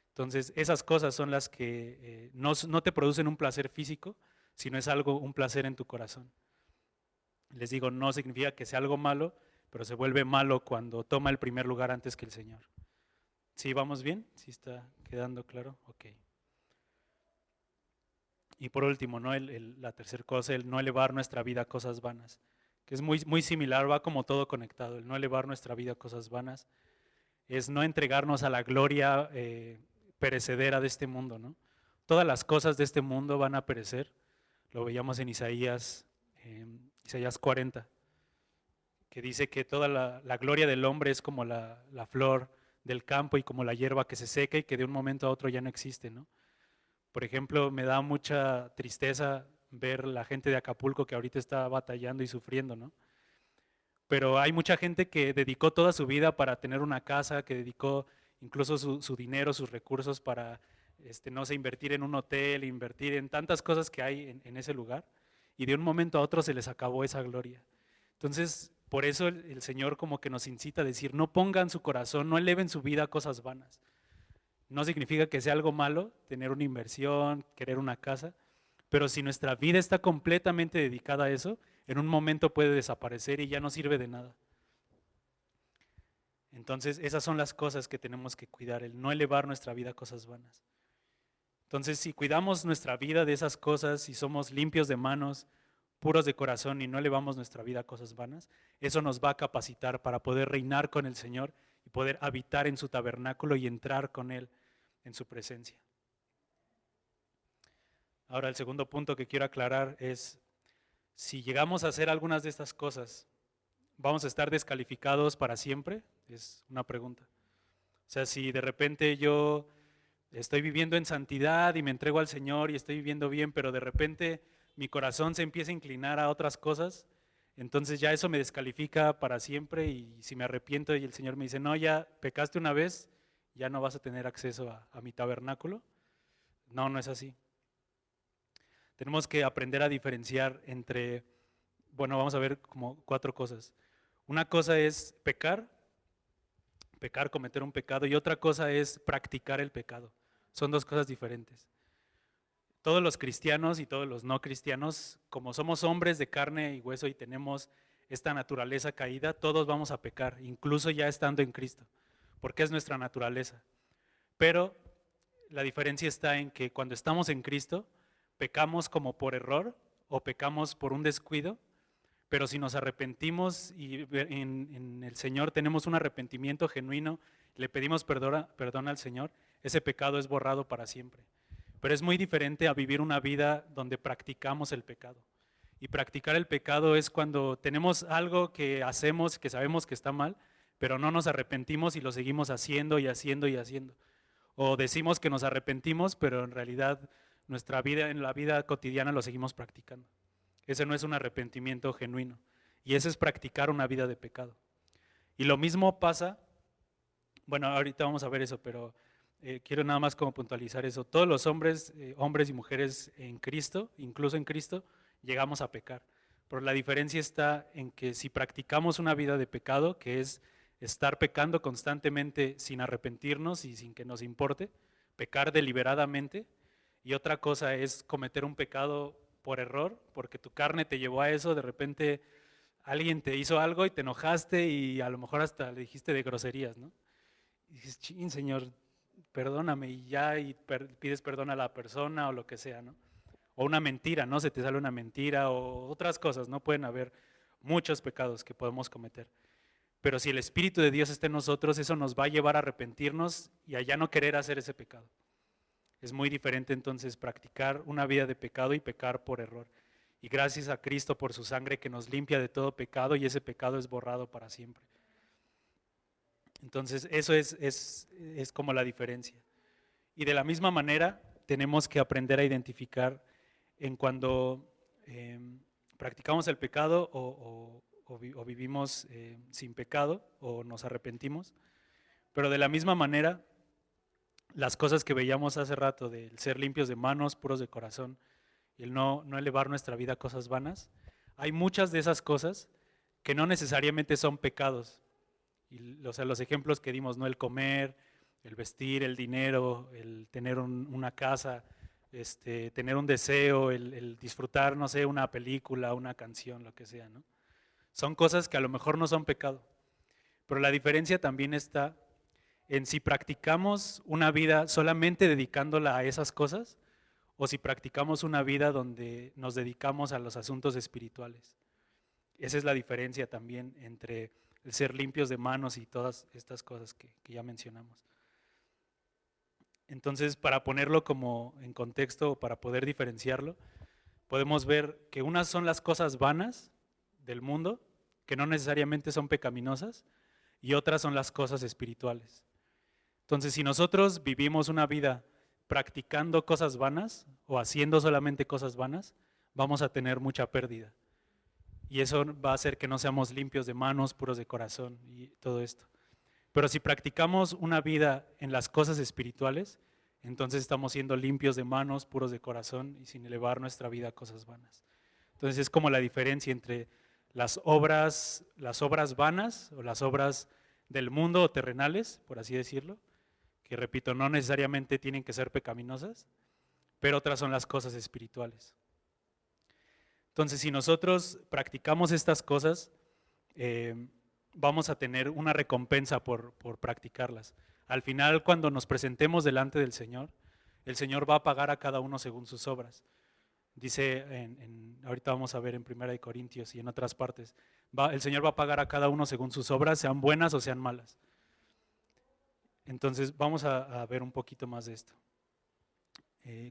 Entonces esas cosas son las que no te producen un placer físico, sino es un placer en tu corazón. Les digo, no significa que sea algo malo, pero se vuelve malo cuando toma el primer lugar antes que el Señor. ¿Sí vamos bien? ¿Sí está quedando claro? Ok. Y por último, ¿no? La tercera cosa, el no elevar nuestra vida a cosas vanas, que es muy similar, va como todo conectado. El no elevar nuestra vida a cosas vanas es no entregarnos a la gloria perecedera de este mundo, ¿no? Todas las cosas de este mundo van a perecer. Lo veíamos en Isaías 40, que dice que toda la gloria del hombre es como la flor del campo y como la hierba que se seca y que de un momento a otro ya no existe, ¿no? Por ejemplo, me da mucha tristeza ver la gente de Acapulco que ahorita está batallando y sufriendo, ¿no? Pero hay mucha gente que dedicó toda su vida para tener una casa, que dedicó incluso su dinero, sus recursos para, no sé, invertir en un hotel, invertir en tantas cosas que hay en ese lugar, y de un momento a otro se les acabó esa gloria. Entonces, por eso el Señor como que nos incita a decir, no pongan su corazón, no eleven su vida a cosas vanas. No significa que sea algo malo tener una inversión, querer una casa, pero si nuestra vida está completamente dedicada a eso, en un momento puede desaparecer y ya no sirve de nada. Entonces, esas son las cosas que tenemos que cuidar, el no elevar nuestra vida a cosas vanas. Entonces, si cuidamos nuestra vida de esas cosas, si somos limpios de manos, puros de corazón y no elevamos nuestra vida a cosas vanas, eso nos va a capacitar para poder reinar con el Señor y poder habitar en su tabernáculo y entrar con Él en su presencia. Ahora, el segundo punto que quiero aclarar es, si llegamos a hacer algunas de estas cosas, ¿vamos a estar descalificados para siempre? Es una pregunta. O sea, si de repente yo estoy viviendo en santidad y me entrego al Señor y estoy viviendo bien, pero de repente mi corazón se empieza a inclinar a otras cosas, entonces ya eso me descalifica para siempre y si me arrepiento y el Señor me dice, no, ya pecaste una vez, ya no vas a tener acceso a mi tabernáculo. No, no es así. Tenemos que aprender a diferenciar entre, bueno, vamos a ver como 4 cosas. Una cosa es pecar, cometer un pecado, y otra cosa es practicar el pecado. Son 2 cosas diferentes. Todos los cristianos y todos los no cristianos, como somos hombres de carne y hueso y tenemos esta naturaleza caída, todos vamos a pecar, incluso ya estando en Cristo, porque es nuestra naturaleza. Pero la diferencia está en que cuando estamos en Cristo, pecamos como por error o pecamos por un descuido, pero si nos arrepentimos y en el Señor tenemos un arrepentimiento genuino, le pedimos perdón al Señor, ese pecado es borrado para siempre. Pero es muy diferente a vivir una vida donde practicamos el pecado. Y practicar el pecado es cuando tenemos algo que hacemos, que sabemos que está mal, pero no nos arrepentimos y lo seguimos haciendo y haciendo y haciendo. O decimos que nos arrepentimos, pero en realidad nuestra vida, en la vida cotidiana lo seguimos practicando. Ese no es un arrepentimiento genuino. Y ese es practicar una vida de pecado. Y lo mismo pasa, bueno, ahorita vamos a ver eso, pero quiero nada más como puntualizar eso. Todos los hombres, hombres y mujeres en Cristo, incluso en Cristo, llegamos a pecar. Pero la diferencia está en que si practicamos una vida de pecado, que es estar pecando constantemente sin arrepentirnos y sin que nos importe, pecar deliberadamente, y otra cosa es cometer un pecado por error, porque tu carne te llevó a eso, de repente alguien te hizo algo y te enojaste y a lo mejor hasta le dijiste de groserías, ¿no? Y dices, chin, Señor, perdóname, y ya pides perdón a la persona o lo que sea, ¿no? O una mentira, ¿no? Se te sale una mentira o otras cosas, ¿no? Pueden haber muchos pecados que podemos cometer. Pero si el Espíritu de Dios está en nosotros, eso nos va a llevar a arrepentirnos y a ya no querer hacer ese pecado. Es muy diferente entonces practicar una vida de pecado y pecar por error. Y gracias a Cristo por su sangre que nos limpia de todo pecado y ese pecado es borrado para siempre. Entonces eso es como la diferencia. Y de la misma manera tenemos que aprender a identificar en cuando practicamos el pecado o vivimos sin pecado o nos arrepentimos. Pero de la misma manera, las cosas que veíamos hace rato del ser limpios de manos, puros de corazón, y el no elevar nuestra vida a cosas vanas, hay muchas de esas cosas que no necesariamente son pecados. Y, o sea, los ejemplos que dimos, ¿no? El comer, el vestir, el dinero, el tener una casa, tener un deseo, el disfrutar, no sé, una película, una canción, lo que sea, ¿no? Son cosas que a lo mejor no son pecado. Pero la diferencia también está en si practicamos una vida solamente dedicándola a esas cosas o si practicamos una vida donde nos dedicamos a los asuntos espirituales. Esa es la diferencia también entre el ser limpios de manos y todas estas cosas que ya mencionamos. Entonces, para ponerlo como en contexto o para poder diferenciarlo, podemos ver que unas son las cosas vanas del mundo, que no necesariamente son pecaminosas, y otras son las cosas espirituales. Entonces, si nosotros vivimos una vida practicando cosas vanas o haciendo solamente cosas vanas, vamos a tener mucha pérdida. Y eso va a hacer que no seamos limpios de manos, puros de corazón y todo esto. Pero si practicamos una vida en las cosas espirituales, entonces estamos siendo limpios de manos, puros de corazón y sin elevar nuestra vida a cosas vanas. Entonces es como la diferencia entre las obras vanas o las obras del mundo o terrenales, por así decirlo, que repito, no necesariamente tienen que ser pecaminosas, pero otras son las cosas espirituales. Entonces, si nosotros practicamos estas cosas, vamos a tener una recompensa por practicarlas. Al final, cuando nos presentemos delante del Señor, el Señor va a pagar a cada uno según sus obras. Dice, ahorita vamos a ver en 1 Corintios y en otras partes, el Señor va a pagar a cada uno según sus obras, sean buenas o sean malas. Entonces vamos a ver un poquito más de esto.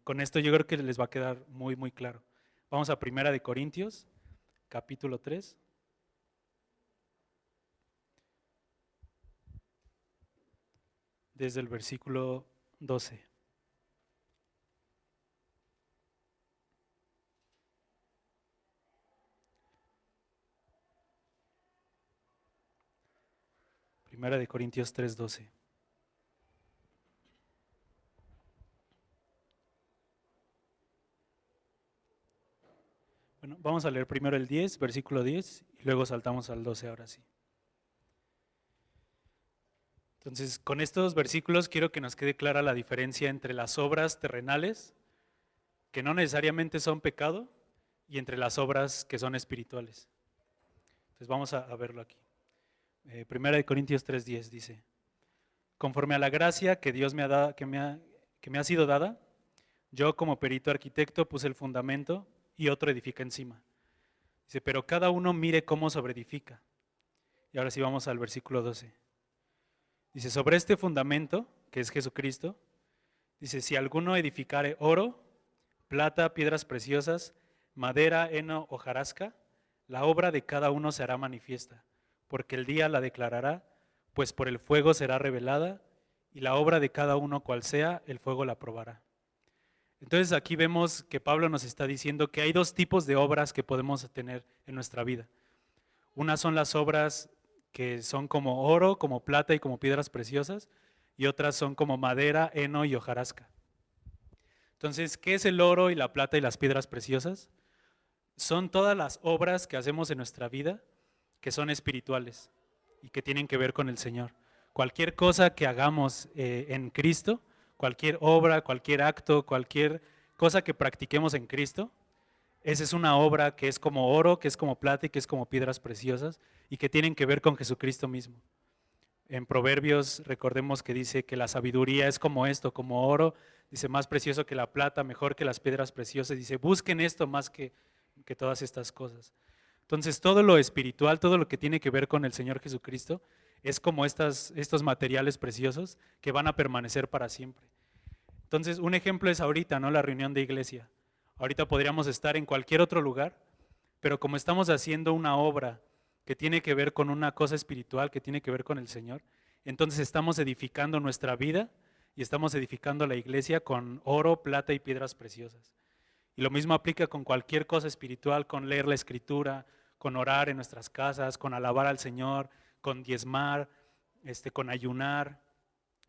Con esto yo creo que les va a quedar muy, muy claro. Vamos a 1 Corintios, capítulo 3. Desde el versículo 12. Primera de Corintios 3:12. Bueno, vamos a leer primero el 10, versículo 10, y luego saltamos al 12 ahora sí. Entonces, con estos versículos quiero que nos quede clara la diferencia entre las obras terrenales, que no necesariamente son pecado, y entre las obras que son espirituales. Entonces vamos a verlo aquí. Primera de Corintios 3:10 dice, conforme a la gracia que Dios me ha sido dada, yo como perito arquitecto puse el fundamento y otro edifica encima. Dice, pero cada uno mire cómo sobreedifica. Y ahora sí vamos al versículo 12. Dice, sobre este fundamento, que es Jesucristo, dice, si alguno edificare oro, plata, piedras preciosas, madera, heno, hojarasca, la obra de cada uno se hará manifiesta, porque el día la declarará, pues por el fuego será revelada, y la obra de cada uno cual sea, el fuego la probará. Entonces aquí vemos que Pablo nos está diciendo que hay dos tipos de obras que podemos tener en nuestra vida. Unas son las obras que son como oro, como plata y como piedras preciosas, y otras son como madera, heno y hojarasca. Entonces, ¿qué es el oro y la plata y las piedras preciosas? Son todas las obras que hacemos en nuestra vida que son espirituales y que tienen que ver con el Señor. Cualquier cosa que hagamos en Cristo, cualquier obra, cualquier acto, cualquier cosa que practiquemos en Cristo, esa es una obra que es como oro, que es como plata y que es como piedras preciosas y que tienen que ver con Jesucristo mismo. En Proverbios recordemos que dice que la sabiduría es como esto, como oro, dice más precioso que la plata, mejor que las piedras preciosas, dice busquen esto más que todas estas cosas. Entonces todo lo espiritual, todo lo que tiene que ver con el Señor Jesucristo es como estos materiales preciosos que van a permanecer para siempre. Entonces un ejemplo es ahorita, ¿no? La reunión de iglesia. Ahorita podríamos estar en cualquier otro lugar, pero como estamos haciendo una obra que tiene que ver con una cosa espiritual, que tiene que ver con el Señor, entonces estamos edificando nuestra vida y estamos edificando la iglesia con oro, plata y piedras preciosas. Y lo mismo aplica con cualquier cosa espiritual, con leer la Escritura, con orar en nuestras casas, con alabar al Señor, con diezmar, con ayunar,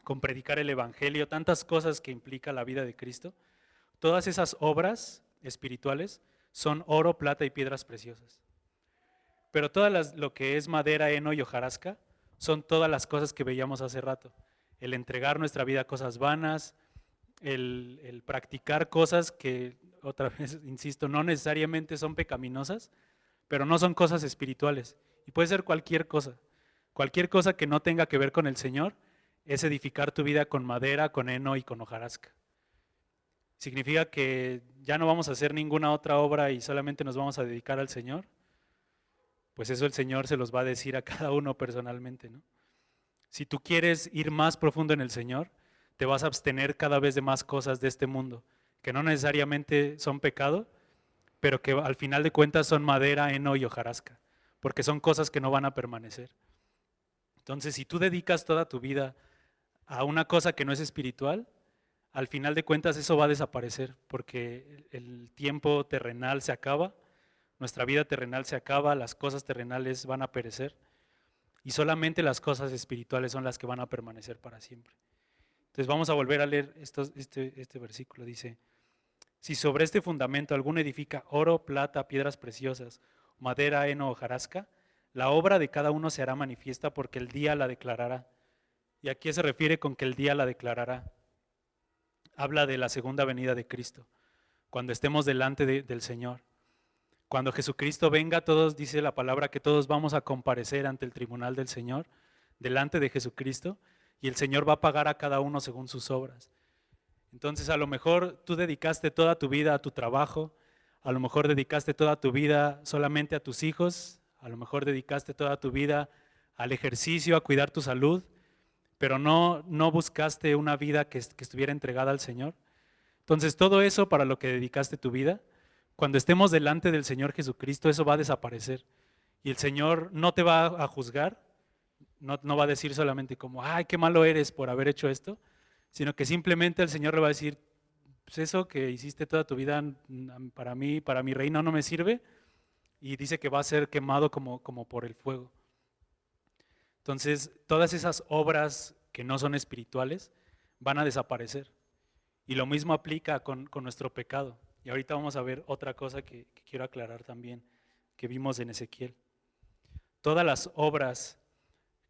con predicar el Evangelio, tantas cosas que implica la vida de Cristo. Todas esas obras espirituales son oro, plata y piedras preciosas. Pero todas lo que es madera, heno y hojarasca son todas las cosas que veíamos hace rato. El entregar nuestra vida a cosas vanas, el practicar cosas que, otra vez insisto, no necesariamente son pecaminosas, pero no son cosas espirituales. Y puede ser cualquier cosa que no tenga que ver con el Señor, es edificar tu vida con madera, con heno y con hojarasca. ¿Significa que ya no vamos a hacer ninguna otra obra y solamente nos vamos a dedicar al Señor? Pues eso el Señor se los va a decir a cada uno personalmente, ¿no? Si tú quieres ir más profundo en el Señor, te vas a abstener cada vez de más cosas de este mundo, que no necesariamente son pecado, pero que al final de cuentas son madera, heno y hojarasca, porque son cosas que no van a permanecer. Entonces, si tú dedicas toda tu vida a una cosa que no es espiritual, al final de cuentas eso va a desaparecer, porque el tiempo terrenal se acaba, nuestra vida terrenal se acaba, las cosas terrenales van a perecer, y solamente las cosas espirituales son las que van a permanecer para siempre. Entonces vamos a volver a leer este versículo, dice: si sobre este fundamento alguno edifica oro, plata, piedras preciosas, madera, heno o hojarasca, la obra de cada uno se hará manifiesta porque el día la declarará. ¿Y a qué se refiere con que el día la declarará? Habla de la segunda venida de Cristo, cuando estemos delante del Señor. Cuando Jesucristo venga, todos, dice la palabra, que todos vamos a comparecer ante el tribunal del Señor, delante de Jesucristo, y el Señor va a pagar a cada uno según sus obras. Entonces a lo mejor tú dedicaste toda tu vida a tu trabajo, a lo mejor dedicaste toda tu vida solamente a tus hijos, a lo mejor dedicaste toda tu vida al ejercicio, a cuidar tu salud, pero no buscaste una vida que estuviera entregada al Señor. Entonces todo eso para lo que dedicaste tu vida, cuando estemos delante del Señor Jesucristo, eso va a desaparecer. Y el Señor no te va a juzgar, no va a decir solamente como, ay, qué malo eres por haber hecho esto, sino que simplemente el Señor le va a decir, pues eso que hiciste toda tu vida para mí, para mi reino no me sirve, y dice que va a ser quemado como por el fuego. Entonces, todas esas obras que no son espirituales van a desaparecer. Y lo mismo aplica con nuestro pecado. Y ahorita vamos a ver otra cosa que quiero aclarar también, que vimos en Ezequiel. Todas las obras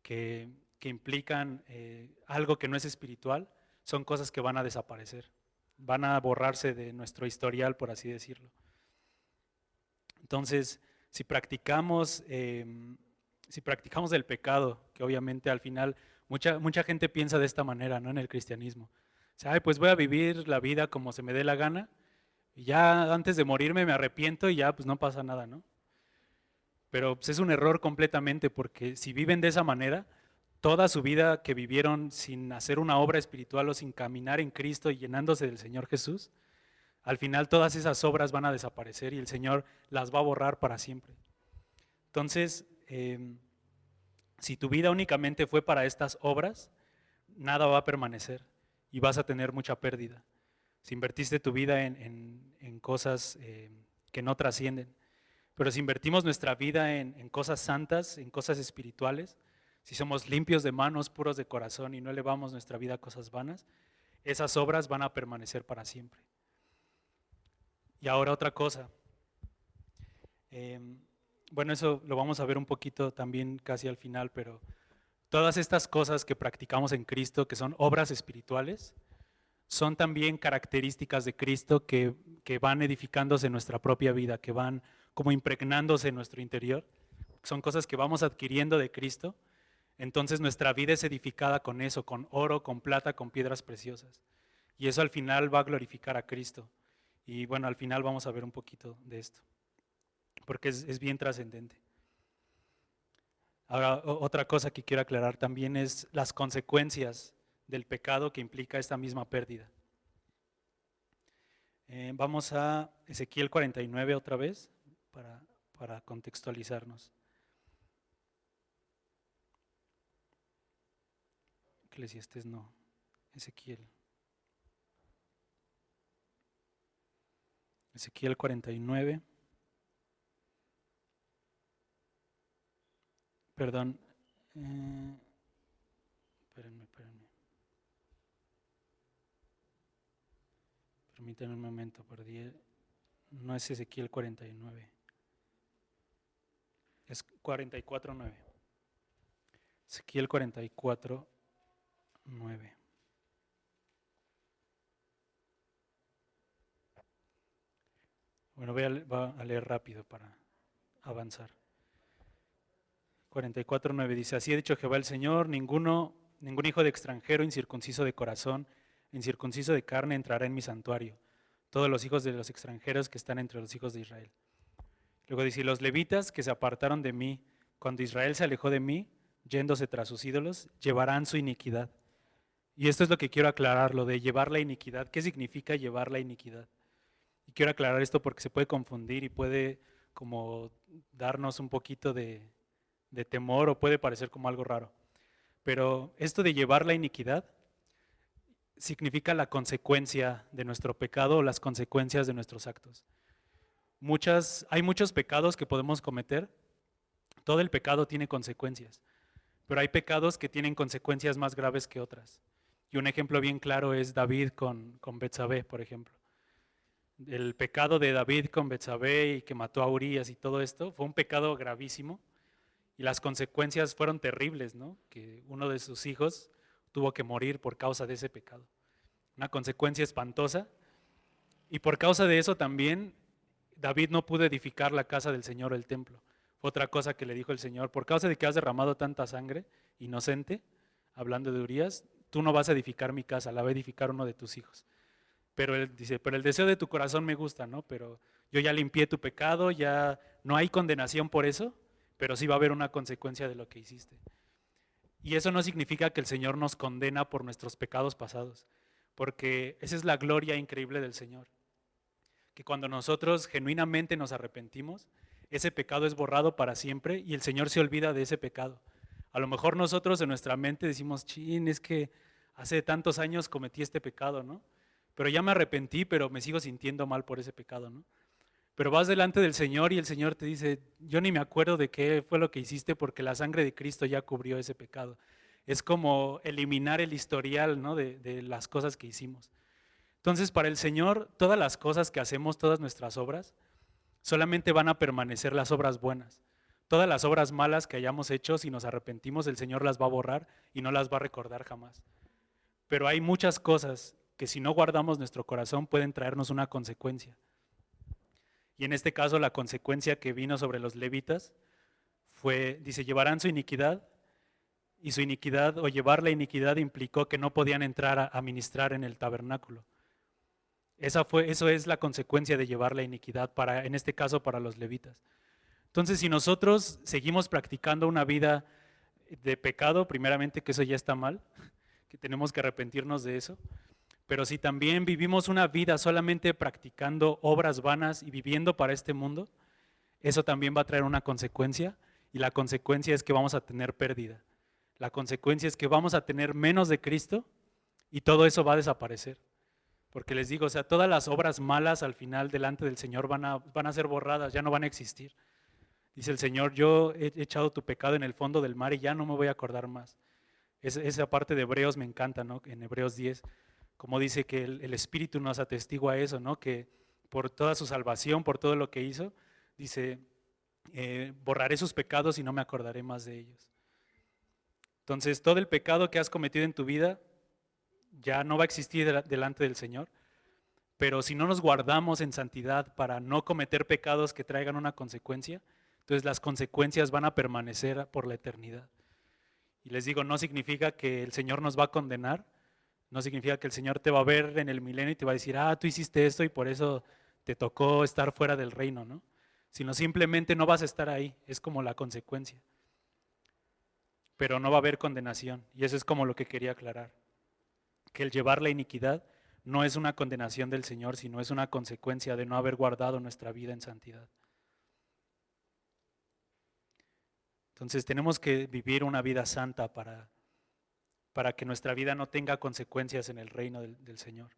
que implican algo que no es espiritual son cosas que van a desaparecer, van a borrarse de nuestro historial, por así decirlo. Entonces, si practicamos el pecado, que obviamente al final mucha gente piensa de esta manera, ¿no? En el cristianismo. O sea, pues voy a vivir la vida como se me dé la gana, y ya antes de morirme me arrepiento y ya pues no pasa nada, ¿no? Pero pues, es un error completamente, porque si viven de esa manera, toda su vida que vivieron sin hacer una obra espiritual o sin caminar en Cristo y llenándose del Señor Jesús, al final todas esas obras van a desaparecer y el Señor las va a borrar para siempre. Entonces, si tu vida únicamente fue para estas obras, nada va a permanecer y vas a tener mucha pérdida. Si invertiste tu vida en cosas que no trascienden, pero si invertimos nuestra vida en cosas santas, en cosas espirituales, si somos limpios de manos, puros de corazón y no elevamos nuestra vida a cosas vanas, esas obras van a permanecer para siempre. Y ahora otra cosa. Bueno, eso lo vamos a ver un poquito también casi al final, pero todas estas cosas que practicamos en Cristo, que son obras espirituales, son también características de Cristo que van edificándose en nuestra propia vida, que van como impregnándose en nuestro interior. Son cosas que vamos adquiriendo de Cristo. Entonces nuestra vida es edificada con eso, con oro, con plata, con piedras preciosas. Y eso al final va a glorificar a Cristo. Y bueno, al final vamos a ver un poquito de esto, porque es bien trascendente. Ahora, otra cosa que quiero aclarar también es las consecuencias del pecado que implica esta misma pérdida. Vamos a Ezequiel 49 otra vez para contextualizarnos. Eclesiastés no, Ezequiel. Ezequiel 49. Perdón. Espérenme. Permítanme un momento, perdí. No es Ezequiel 49. Es 44:9. Ezequiel 44:9. Bueno, voy a leer rápido para avanzar. 44:9 dice: Así ha dicho Jehová el Señor, ningún hijo de extranjero incircunciso de corazón, incircunciso de carne entrará en mi santuario. Todos los hijos de los extranjeros que están entre los hijos de Israel. Luego dice: los levitas que se apartaron de mí, cuando Israel se alejó de mí, yéndose tras sus ídolos, llevarán su iniquidad. Y esto es lo que quiero aclarar, lo de llevar la iniquidad. ¿Qué significa llevar la iniquidad? Y quiero aclarar esto porque se puede confundir y puede como darnos un poquito de temor o puede parecer como algo raro. Pero esto de llevar la iniquidad significa la consecuencia de nuestro pecado o las consecuencias de nuestros actos. Hay muchos pecados que podemos cometer. Todo el pecado tiene consecuencias, pero hay pecados que tienen consecuencias más graves que otras. Y un ejemplo bien claro es David con Betsabé, por ejemplo. El pecado de David con Betsabé y que mató a Urías y todo esto fue un pecado gravísimo y las consecuencias fueron terribles, ¿no? Que uno de sus hijos tuvo que morir por causa de ese pecado. Una consecuencia espantosa. Y por causa de eso también David no pudo edificar la casa del Señor o el templo. Fue otra cosa que le dijo el Señor: por causa de que has derramado tanta sangre inocente, hablando de Urías, tú no vas a edificar mi casa, la va a edificar uno de tus hijos. Pero él dice: pero el deseo de tu corazón me gusta, ¿no? Pero yo ya limpié tu pecado, ya no hay condenación por eso, pero sí va a haber una consecuencia de lo que hiciste. Y eso no significa que el Señor nos condena por nuestros pecados pasados, porque esa es la gloria increíble del Señor. Que cuando nosotros genuinamente nos arrepentimos, ese pecado es borrado para siempre y el Señor se olvida de ese pecado. A lo mejor nosotros en nuestra mente decimos: chin, es que hace tantos años cometí este pecado, ¿no? Pero ya me arrepentí, pero me sigo sintiendo mal por ese pecado, ¿no? Pero vas delante del Señor y el Señor te dice: yo ni me acuerdo de qué fue lo que hiciste porque la sangre de Cristo ya cubrió ese pecado. Es como eliminar el historial, ¿no? de las cosas que hicimos. Entonces, para el Señor, todas las cosas que hacemos, todas nuestras obras, solamente van a permanecer las obras buenas. Todas las obras malas que hayamos hecho, si nos arrepentimos, el Señor las va a borrar y no las va a recordar jamás. Pero hay muchas cosas que si no guardamos nuestro corazón pueden traernos una consecuencia. Y en este caso la consecuencia que vino sobre los levitas fue, dice: llevarán su iniquidad, y su iniquidad o llevar la iniquidad implicó que no podían entrar a ministrar en el tabernáculo. Eso es la consecuencia de llevar la iniquidad, en este caso para los levitas. Entonces, si nosotros seguimos practicando una vida de pecado, primeramente que eso ya está mal, que tenemos que arrepentirnos de eso, Pero si también vivimos una vida solamente practicando obras vanas y viviendo para este mundo, eso también va a traer una consecuencia, y la consecuencia es que vamos a tener pérdida. La consecuencia es que vamos a tener menos de Cristo y todo eso va a desaparecer. Porque les digo, o sea, todas las obras malas al final delante del Señor van a ser borradas, ya no van a existir. Dice el Señor, yo he echado tu pecado en el fondo del mar y ya no me voy a acordar más. Esa parte de Hebreos me encanta, ¿no? En Hebreos 10, como dice que el Espíritu nos atestigua eso, ¿no? Que por toda su salvación, por todo lo que hizo, dice, borraré sus pecados y no me acordaré más de ellos. Entonces, todo el pecado que has cometido en tu vida ya no va a existir delante del Señor, pero si no nos guardamos en santidad para no cometer pecados que traigan una consecuencia, entonces las consecuencias van a permanecer por la eternidad. Y les digo, no significa que el Señor nos va a condenar, no significa que el Señor te va a ver en el milenio y te va a decir, tú hiciste esto y por eso te tocó estar fuera del reino, ¿no? Sino simplemente no vas a estar ahí, es como la consecuencia. Pero no va a haber condenación, y eso es como lo que quería aclarar, que el llevar la iniquidad no es una condenación del Señor, sino es una consecuencia de no haber guardado nuestra vida en santidad. Entonces tenemos que vivir una vida santa para que nuestra vida no tenga consecuencias en el reino del Señor.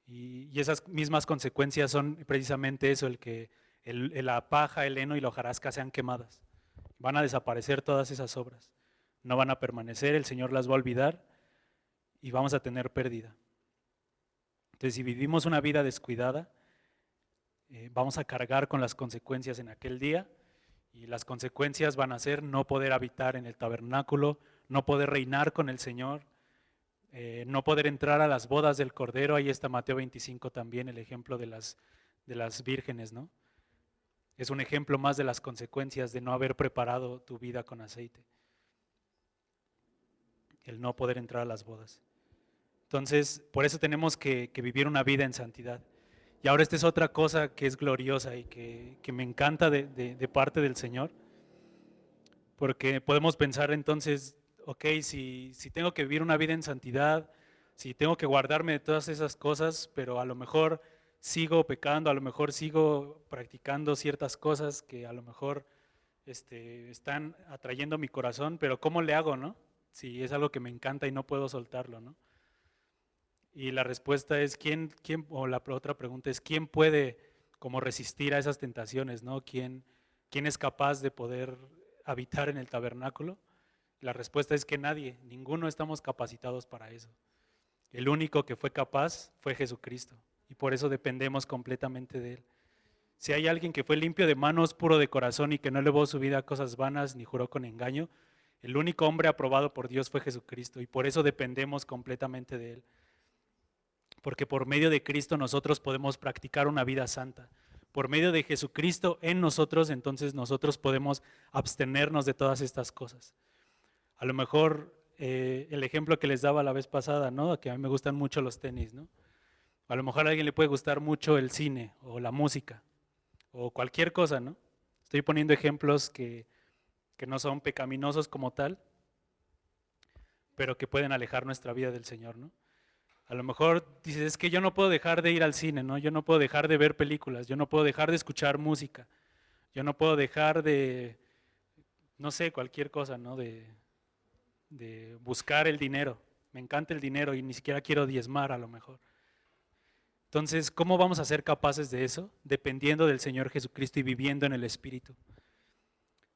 Y esas mismas consecuencias son precisamente eso, el que la paja, el heno y la hojarasca sean quemadas. Van a desaparecer todas esas obras, no van a permanecer, el Señor las va a olvidar y vamos a tener pérdida. Entonces, si vivimos una vida descuidada, vamos a cargar con las consecuencias en aquel día, y las consecuencias van a ser no poder habitar en el tabernáculo, no poder reinar con el Señor, no poder entrar a las bodas del Cordero. Ahí está Mateo 25 también, el ejemplo de las vírgenes, ¿no? Es un ejemplo más de las consecuencias de no haber preparado tu vida con aceite, el no poder entrar a las bodas. Entonces, por eso tenemos que vivir una vida en santidad. Y ahora esta es otra cosa que es gloriosa y que me encanta de parte del Señor, porque podemos pensar entonces, ok, si tengo que vivir una vida en santidad, si tengo que guardarme de todas esas cosas, pero a lo mejor sigo pecando, a lo mejor sigo practicando ciertas cosas que a lo mejor están atrayendo mi corazón, pero ¿cómo le hago, no? Si es algo que me encanta y no puedo soltarlo, ¿no? Y la respuesta es o la otra pregunta es, ¿quién puede como resistir a esas tentaciones, ¿no? ¿Quién es capaz de poder habitar en el tabernáculo? La respuesta es que nadie, ninguno estamos capacitados para eso. El único que fue capaz fue Jesucristo, y por eso dependemos completamente de Él. Si hay alguien que fue limpio de manos, puro de corazón y que no elevó su vida a cosas vanas ni juró con engaño, el único hombre aprobado por Dios fue Jesucristo, y por eso dependemos completamente de Él. Porque por medio de Cristo nosotros podemos practicar una vida santa. Por medio de Jesucristo en nosotros, entonces nosotros podemos abstenernos de todas estas cosas. A lo mejor el ejemplo que les daba la vez pasada, ¿no? Que a mí me gustan mucho los tenis, ¿no? A lo mejor a alguien le puede gustar mucho el cine o la música o cualquier cosa, ¿no? Estoy poniendo ejemplos que no son pecaminosos como tal, pero que pueden alejar nuestra vida del Señor, ¿no? A lo mejor dices, es que yo no puedo dejar de ir al cine, ¿no? Yo no puedo dejar de ver películas, yo no puedo dejar de escuchar música, yo no puedo dejar de, no sé, cualquier cosa, ¿no? De buscar el dinero. Me encanta el dinero y ni siquiera quiero diezmar a lo mejor. Entonces, ¿cómo vamos a ser capaces de eso? Dependiendo del Señor Jesucristo y viviendo en el Espíritu.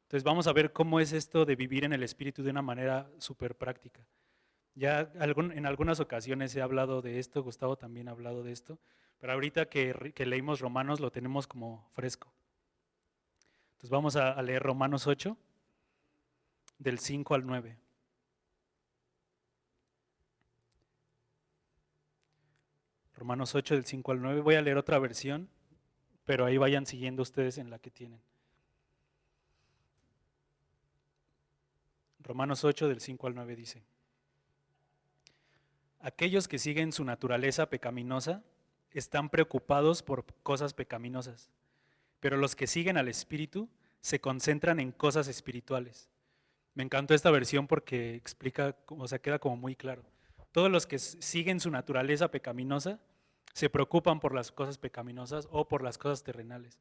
Entonces vamos a ver cómo es esto de vivir en el Espíritu de una manera súper práctica. Ya en algunas ocasiones he hablado de esto, Gustavo también ha hablado de esto, pero ahorita que leímos Romanos lo tenemos como fresco. Entonces vamos a leer Romanos 8, del 5 al 9. Romanos 8, del 5 al 9. Voy a leer otra versión, pero ahí vayan siguiendo ustedes en la que tienen. Romanos 8, del 5 al 9 dice: aquellos que siguen su naturaleza pecaminosa están preocupados por cosas pecaminosas, pero los que siguen al Espíritu se concentran en cosas espirituales. Me encantó esta versión porque explica, o sea, queda como muy claro. todos los que siguen su naturaleza pecaminosa se preocupan por las cosas pecaminosas o por las cosas terrenales.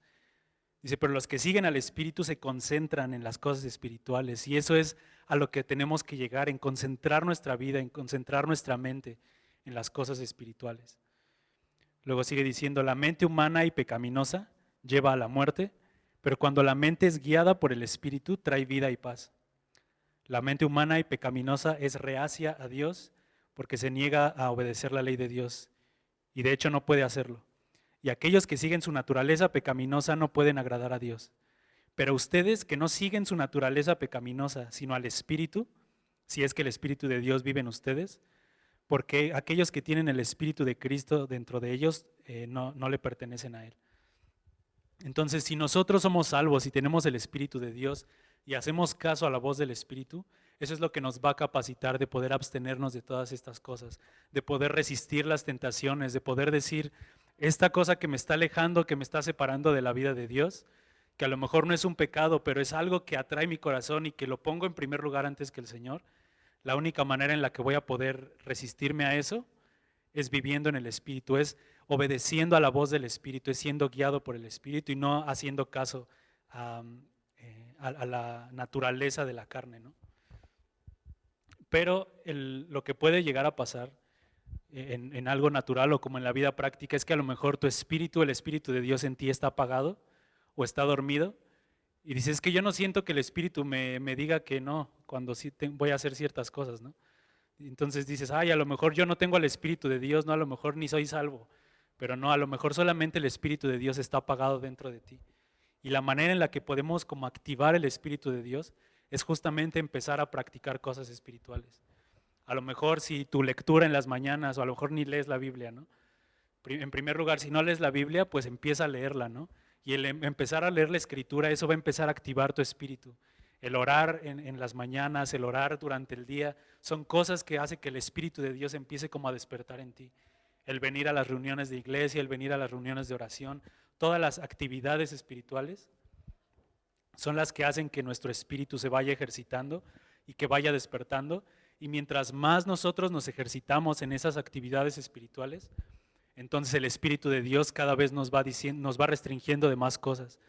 Dice, pero los que siguen al Espíritu se concentran en las cosas espirituales, y eso es a lo que tenemos que llegar, en concentrar nuestra vida, en concentrar nuestra mente en las cosas espirituales. Luego sigue diciendo, la mente humana y pecaminosa lleva a la muerte, pero cuando la mente es guiada por el Espíritu, trae vida y paz. La mente humana y pecaminosa es reacia a Dios porque se niega a obedecer la ley de Dios, y de hecho no puede hacerlo. Y aquellos que siguen su naturaleza pecaminosa no pueden agradar a Dios. Pero ustedes que no siguen su naturaleza pecaminosa, sino al Espíritu, si es que el Espíritu de Dios vive en ustedes, porque aquellos que tienen el Espíritu de Cristo dentro de ellos no le pertenecen a Él. Entonces, si nosotros somos salvos y tenemos el Espíritu de Dios y hacemos caso a la voz del Espíritu, eso es lo que nos va a capacitar de poder abstenernos de todas estas cosas, de poder resistir las tentaciones, de poder decir, esta cosa que me está alejando, que me está separando de la vida de Dios, que a lo mejor no es un pecado, pero es algo que atrae mi corazón y que lo pongo en primer lugar antes que el Señor, la única manera en la que voy a poder resistirme a eso es viviendo en el Espíritu, es obedeciendo a la voz del Espíritu, es siendo guiado por el Espíritu y no haciendo caso a la naturaleza de la carne, ¿no? Pero lo que puede llegar a pasar en algo natural o como en la vida práctica es que a lo mejor tu espíritu, el Espíritu de Dios en ti está apagado o está dormido y dices, es que yo no siento que el Espíritu me diga que no, cuando sí voy a hacer ciertas cosas, ¿no? Entonces dices, ay, a lo mejor yo no tengo al Espíritu de Dios, no, a lo mejor ni soy salvo, pero no, a lo mejor solamente el Espíritu de Dios está apagado dentro de ti. Y la manera en la que podemos como activar el Espíritu de Dios es justamente empezar a practicar cosas espirituales. A lo mejor si tu lectura en las mañanas, o a lo mejor ni lees la Biblia, ¿no? En primer lugar, si no lees la Biblia, pues empieza a leerla, ¿no? Y el empezar a leer la Escritura, eso va a empezar a activar tu espíritu. El orar en las mañanas, el orar durante el día, son cosas que hacen que el Espíritu de Dios empiece como a despertar en ti. El venir a las reuniones de iglesia, el venir a las reuniones de oración, todas las actividades espirituales son las que hacen que nuestro espíritu se vaya ejercitando y que vaya despertando. Y mientras más nosotros nos ejercitamos en esas actividades espirituales, entonces el Espíritu de Dios cada vez nos va restringiendo de más cosas.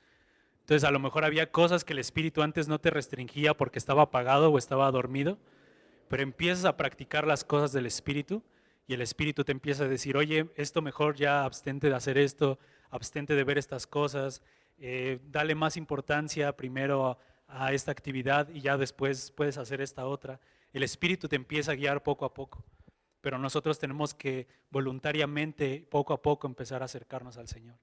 Entonces a lo mejor había cosas que el Espíritu antes no te restringía porque estaba apagado o estaba dormido, pero empiezas a practicar las cosas del Espíritu y el Espíritu te empieza a decir, oye, esto mejor ya abstente de hacer esto, abstente de ver estas cosas, dale más importancia primero a esta actividad y ya después puedes hacer esta otra. El Espíritu te empieza a guiar poco a poco, pero nosotros tenemos que voluntariamente, poco a poco, empezar a acercarnos al Señor,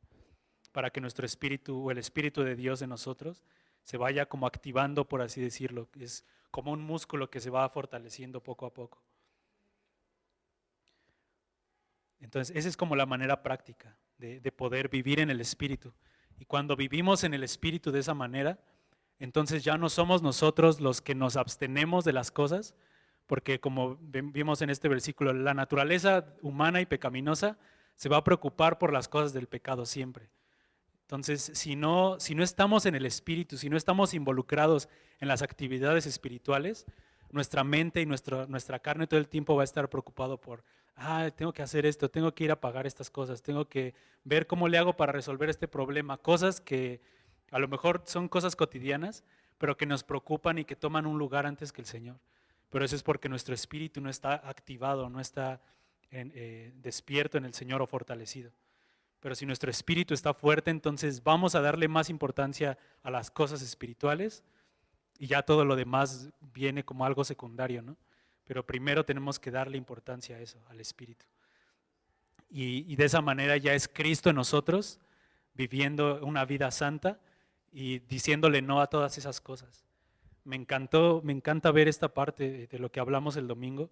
para que nuestro espíritu o el Espíritu de Dios en nosotros se vaya como activando, por así decirlo. Es como un músculo que se va fortaleciendo poco a poco. Entonces, esa es como la manera práctica de poder vivir en el Espíritu. Y cuando vivimos en el Espíritu de esa manera, entonces ya no somos nosotros los que nos abstenemos de las cosas, porque como vimos en este versículo, la naturaleza humana y pecaminosa se va a preocupar por las cosas del pecado siempre. Entonces, si no estamos en el Espíritu, si no estamos involucrados en las actividades espirituales, nuestra mente y nuestra carne todo el tiempo va a estar preocupado por, tengo que hacer esto, tengo que ir a pagar estas cosas, tengo que ver cómo le hago para resolver este problema. Cosas que a lo mejor son cosas cotidianas, pero que nos preocupan y que toman un lugar antes que el Señor. Pero eso es porque nuestro espíritu no está activado, no está despierto en el Señor o fortalecido. Pero si nuestro espíritu está fuerte, entonces vamos a darle más importancia a las cosas espirituales y ya todo lo demás viene como algo secundario, ¿no? Pero primero tenemos que darle importancia a eso, al espíritu. Y de esa manera ya es Cristo en nosotros, viviendo una vida santa y diciéndole no a todas esas cosas. Me encanta ver esta parte de lo que hablamos el domingo,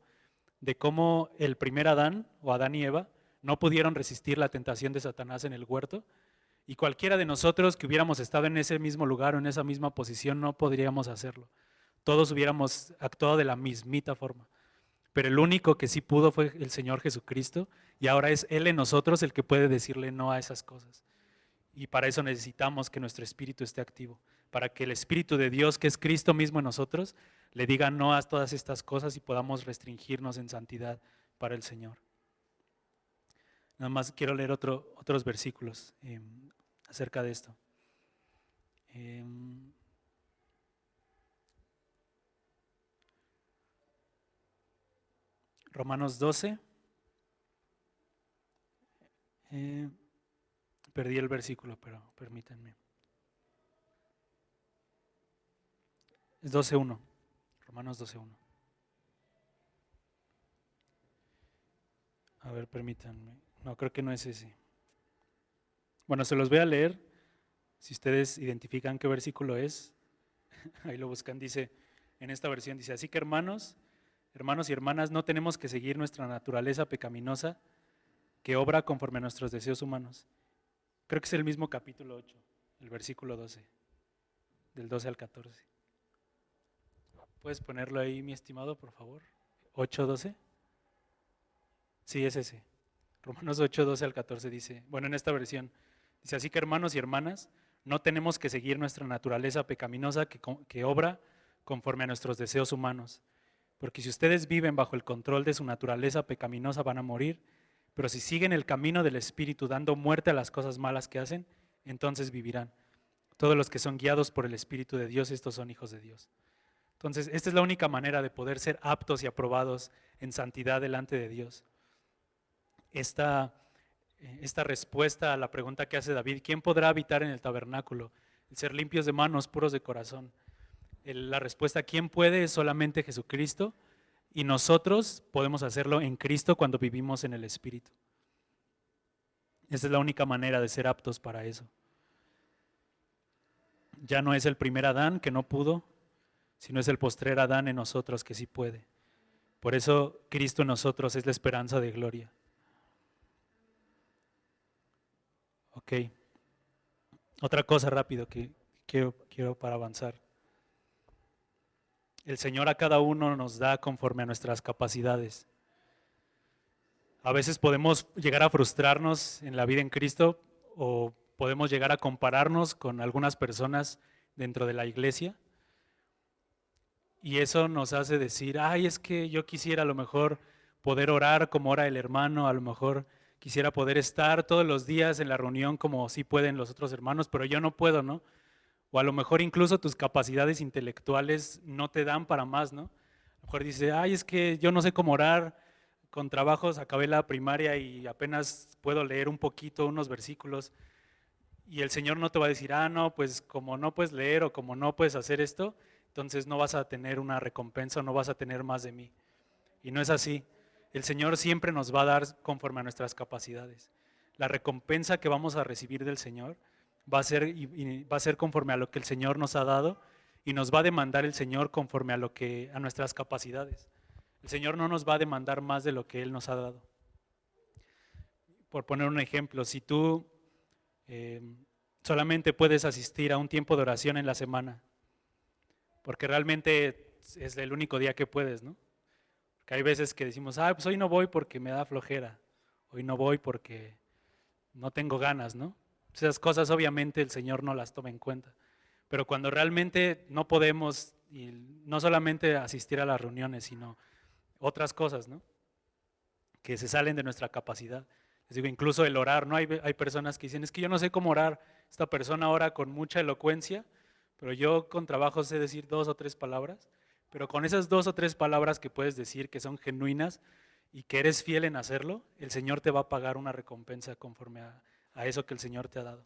de cómo el primer Adán o Adán y Eva no pudieron resistir la tentación de Satanás en el huerto, y cualquiera de nosotros que hubiéramos estado en ese mismo lugar o en esa misma posición no podríamos hacerlo. Todos hubiéramos actuado de la mismita forma, pero el único que sí pudo fue el Señor Jesucristo, y ahora es Él en nosotros el que puede decirle no a esas cosas. Y para eso necesitamos que nuestro espíritu esté activo, para que el Espíritu de Dios, que es Cristo mismo en nosotros, le diga no a todas estas cosas y podamos restringirnos en santidad para el Señor. Nada más quiero leer otros versículos acerca de esto. Romanos 12. Perdí el versículo, pero permítanme. Es 12:1. Romanos 12:1. A ver, permítanme. No, creo que no es ese. Bueno, se los voy a leer. Si ustedes identifican qué versículo es, ahí lo buscan. Dice, en esta versión dice, así que hermanos y hermanas, no tenemos que seguir nuestra naturaleza pecaminosa que obra conforme a nuestros deseos humanos. Creo que es el mismo capítulo 8, el versículo 12, del 12 al 14. ¿Puedes ponerlo ahí, mi estimado, por favor? 8:12. Sí, es ese. Romanos 8:12 al 14 dice, bueno, en esta versión, dice, así que hermanos y hermanas, no tenemos que seguir nuestra naturaleza pecaminosa que obra conforme a nuestros deseos humanos. Porque si ustedes viven bajo el control de su naturaleza pecaminosa van a morir, pero si siguen el camino del Espíritu dando muerte a las cosas malas que hacen, entonces vivirán. Todos los que son guiados por el Espíritu de Dios, estos son hijos de Dios. Entonces, esta es la única manera de poder ser aptos y aprobados en santidad delante de Dios. Esta respuesta a la pregunta que hace David, ¿quién podrá habitar en el tabernáculo? El ser limpios de manos, puros de corazón. La respuesta, ¿quién puede? Es solamente Jesucristo, y nosotros podemos hacerlo en Cristo cuando vivimos en el Espíritu. Esa es la única manera de ser aptos para eso. Ya no es el primer Adán que no pudo, sino es el postrer Adán en nosotros que sí puede. Por eso Cristo en nosotros es la esperanza de gloria. Ok. Otra cosa rápido que quiero para avanzar. El Señor a cada uno nos da conforme a nuestras capacidades. A veces podemos llegar a frustrarnos en la vida en Cristo o podemos llegar a compararnos con algunas personas dentro de la iglesia y eso nos hace decir, ay, es que yo quisiera a lo mejor poder orar como ora el hermano, a lo mejor quisiera poder estar todos los días en la reunión como sí pueden los otros hermanos, pero yo no puedo, ¿no? O a lo mejor incluso tus capacidades intelectuales no te dan para más, ¿no? A lo mejor dice, ay, es que yo no sé cómo orar, con trabajos acabé la primaria y apenas puedo leer un poquito, unos versículos, y el Señor no te va a decir, no, pues como no puedes leer o como no puedes hacer esto, entonces no vas a tener una recompensa o no vas a tener más de mí. Y no es así. El Señor siempre nos va a dar conforme a nuestras capacidades. La recompensa que vamos a recibir del Señor va a ser conforme a lo que el Señor nos ha dado y nos va a demandar el Señor conforme a nuestras capacidades. El Señor no nos va a demandar más de lo que Él nos ha dado. Por poner un ejemplo, si tú solamente puedes asistir a un tiempo de oración en la semana, porque realmente es el único día que puedes, ¿no? Porque hay veces que decimos, pues hoy no voy porque me da flojera, hoy no voy porque no tengo ganas, ¿no? Esas cosas obviamente el Señor no las toma en cuenta. Pero cuando realmente no podemos, y no solamente asistir a las reuniones, sino otras cosas, ¿no? Que se salen de nuestra capacidad. Les digo, incluso el orar, ¿no? Hay personas que dicen, es que yo no sé cómo orar. Esta persona ora con mucha elocuencia, pero yo con trabajo sé decir 2 o 3 palabras. Pero con esas 2 o 3 palabras que puedes decir que son genuinas y que eres fiel en hacerlo, el Señor te va a pagar una recompensa conforme a eso que el Señor te ha dado.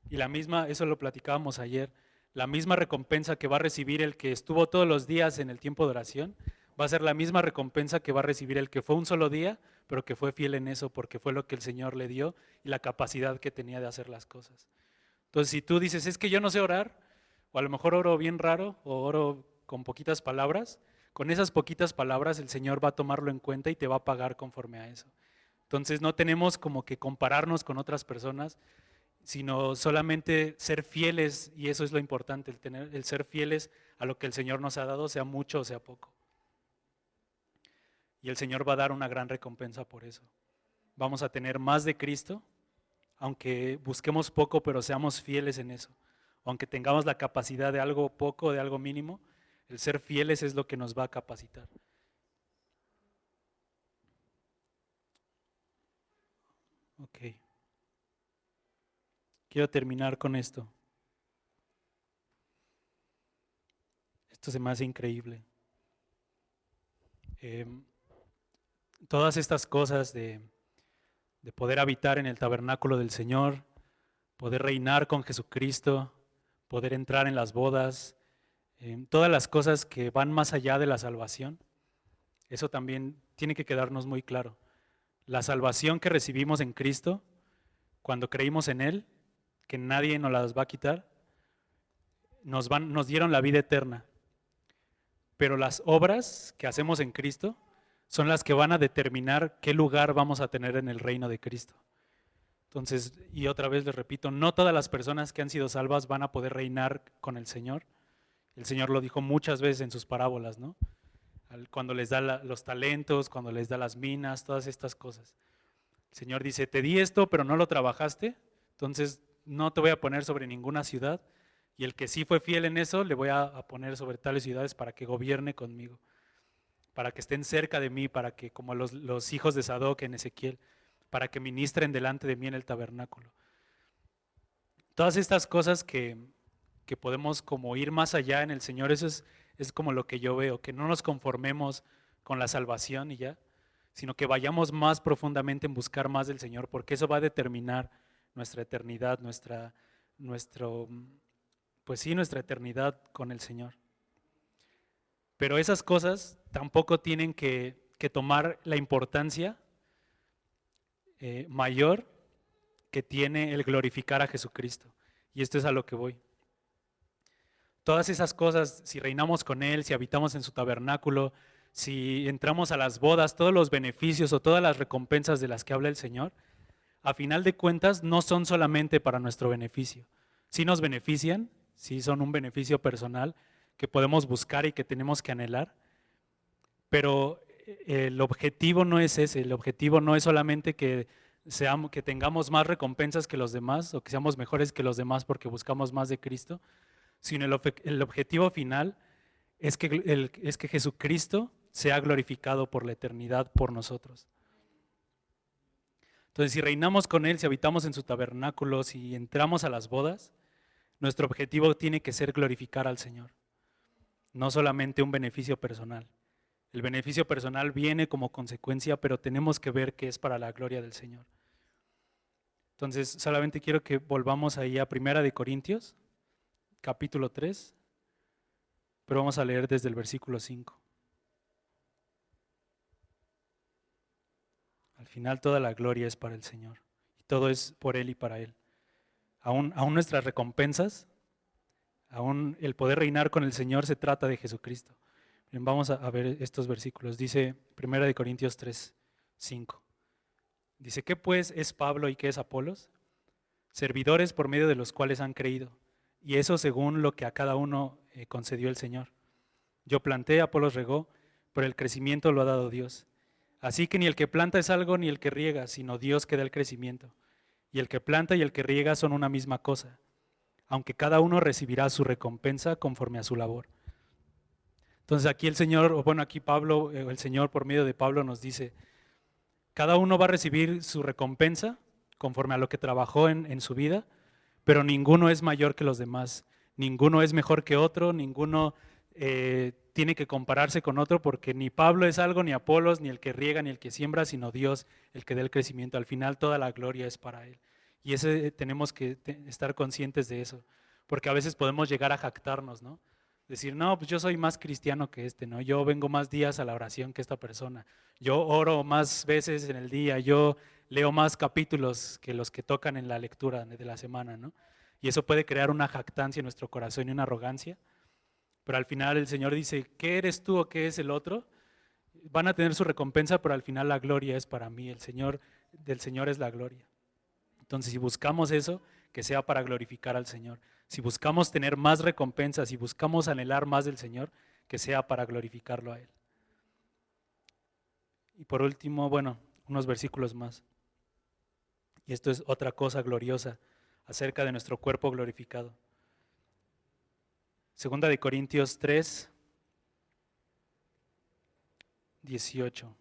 Y la misma, eso lo platicábamos ayer, la misma recompensa que va a recibir el que estuvo todos los días en el tiempo de oración, va a ser la misma recompensa que va a recibir el que fue un solo día, pero que fue fiel en eso porque fue lo que el Señor le dio y la capacidad que tenía de hacer las cosas. Entonces, si tú dices, es que yo no sé orar, o a lo mejor oro bien raro, o oro con poquitas palabras, con esas poquitas palabras el Señor va a tomarlo en cuenta y te va a pagar conforme a eso. Entonces no tenemos como que compararnos con otras personas, sino solamente ser fieles, y eso es lo importante, el ser fieles a lo que el Señor nos ha dado, sea mucho o sea poco. Y el Señor va a dar una gran recompensa por eso. Vamos a tener más de Cristo, aunque busquemos poco, pero seamos fieles en eso. Aunque tengamos la capacidad de algo poco, de algo mínimo, el ser fieles es lo que nos va a capacitar. Ok. Quiero terminar con esto. Esto se me hace increíble. Todas estas cosas de poder habitar en el tabernáculo del Señor, poder reinar con Jesucristo, poder entrar en las bodas, todas las cosas que van más allá de la salvación, eso también tiene que quedarnos muy claro. La salvación que recibimos en Cristo, cuando creímos en Él, que nadie nos las va a quitar, nos dieron la vida eterna. Pero las obras que hacemos en Cristo son las que van a determinar qué lugar vamos a tener en el reino de Cristo. Entonces, y otra vez les repito, no todas las personas que han sido salvas van a poder reinar con el Señor. El Señor lo dijo muchas veces en sus parábolas, ¿no? Cuando les da los talentos, cuando les da las minas, todas estas cosas. El Señor dice, te di esto, pero no lo trabajaste, entonces no te voy a poner sobre ninguna ciudad, y el que sí fue fiel en eso, le voy a poner sobre tales ciudades para que gobierne conmigo, para que estén cerca de mí, para que, como los hijos de Sadoc en Ezequiel, para que ministren delante de mí en el tabernáculo. Todas estas cosas que podemos como ir más allá en el Señor, eso es como lo que yo veo, que no nos conformemos con la salvación y ya, sino que vayamos más profundamente en buscar más del Señor, porque eso va a determinar nuestra eternidad, nuestra eternidad con el Señor. Pero esas cosas tampoco tienen que tomar la importancia mayor que tiene el glorificar a Jesucristo. Y esto es a lo que voy. Todas esas cosas, si reinamos con Él, si habitamos en su tabernáculo, si entramos a las bodas, todos los beneficios o todas las recompensas de las que habla el Señor, a final de cuentas no son solamente para nuestro beneficio. Sí nos benefician, sí son un beneficio personal que podemos buscar y que tenemos que anhelar, pero el objetivo no es ese, el objetivo no es solamente que tengamos más recompensas que los demás o que seamos mejores que los demás porque buscamos más de Cristo, sino el objetivo final es que Jesucristo sea glorificado por la eternidad por nosotros. Entonces, si reinamos con Él, si habitamos en su tabernáculo, si entramos a las bodas, nuestro objetivo tiene que ser glorificar al Señor, no solamente un beneficio personal. El beneficio personal viene como consecuencia, pero tenemos que ver que es para la gloria del Señor. Entonces, solamente quiero que volvamos ahí a 1 Corintios, capítulo 3, pero vamos a leer desde el versículo 5. Al final toda la gloria es para el Señor, y todo es por Él y para Él. Aún nuestras recompensas, aún el poder reinar con el Señor se trata de Jesucristo. Bien, vamos a ver estos versículos. Dice 1 Corintios 3, 5. Dice, ¿qué pues es Pablo y qué es Apolos? Servidores por medio de los cuales han creído, y eso según lo que a cada uno concedió el Señor. Yo planté, Apolos regó, pero el crecimiento lo ha dado Dios. Así que ni el que planta es algo ni el que riega, sino Dios que da el crecimiento. Y el que planta y el que riega son una misma cosa, aunque cada uno recibirá su recompensa conforme a su labor. Entonces aquí aquí Pablo, el Señor por medio de Pablo nos dice, cada uno va a recibir su recompensa conforme a lo que trabajó en su vida, pero ninguno es mayor que los demás, ninguno es mejor que otro, ninguno tiene que compararse con otro, porque ni Pablo es algo, ni Apolos, ni el que riega, ni el que siembra, sino Dios el que da el crecimiento. Al final toda la gloria es para Él. Y tenemos que estar conscientes de eso, porque a veces podemos llegar a jactarnos, ¿no? Decir, no, pues yo soy más cristiano que ¿no? Yo vengo más días a la oración que esta persona. Yo oro más veces en el día, yo leo más capítulos que los que tocan en la lectura de la semana, ¿no? Y eso puede crear una jactancia en nuestro corazón y una arrogancia. Pero al final el Señor dice, ¿qué eres tú o qué es el otro? Van a tener su recompensa, pero al final la gloria es para mí. Del Señor es la gloria. Entonces, si buscamos eso, que sea para glorificar al Señor. Si buscamos tener más recompensas, si buscamos anhelar más del Señor, que sea para glorificarlo a Él. Y por último, unos versículos más. Y esto es otra cosa gloriosa acerca de nuestro cuerpo glorificado. 2 Corintios 3, 18.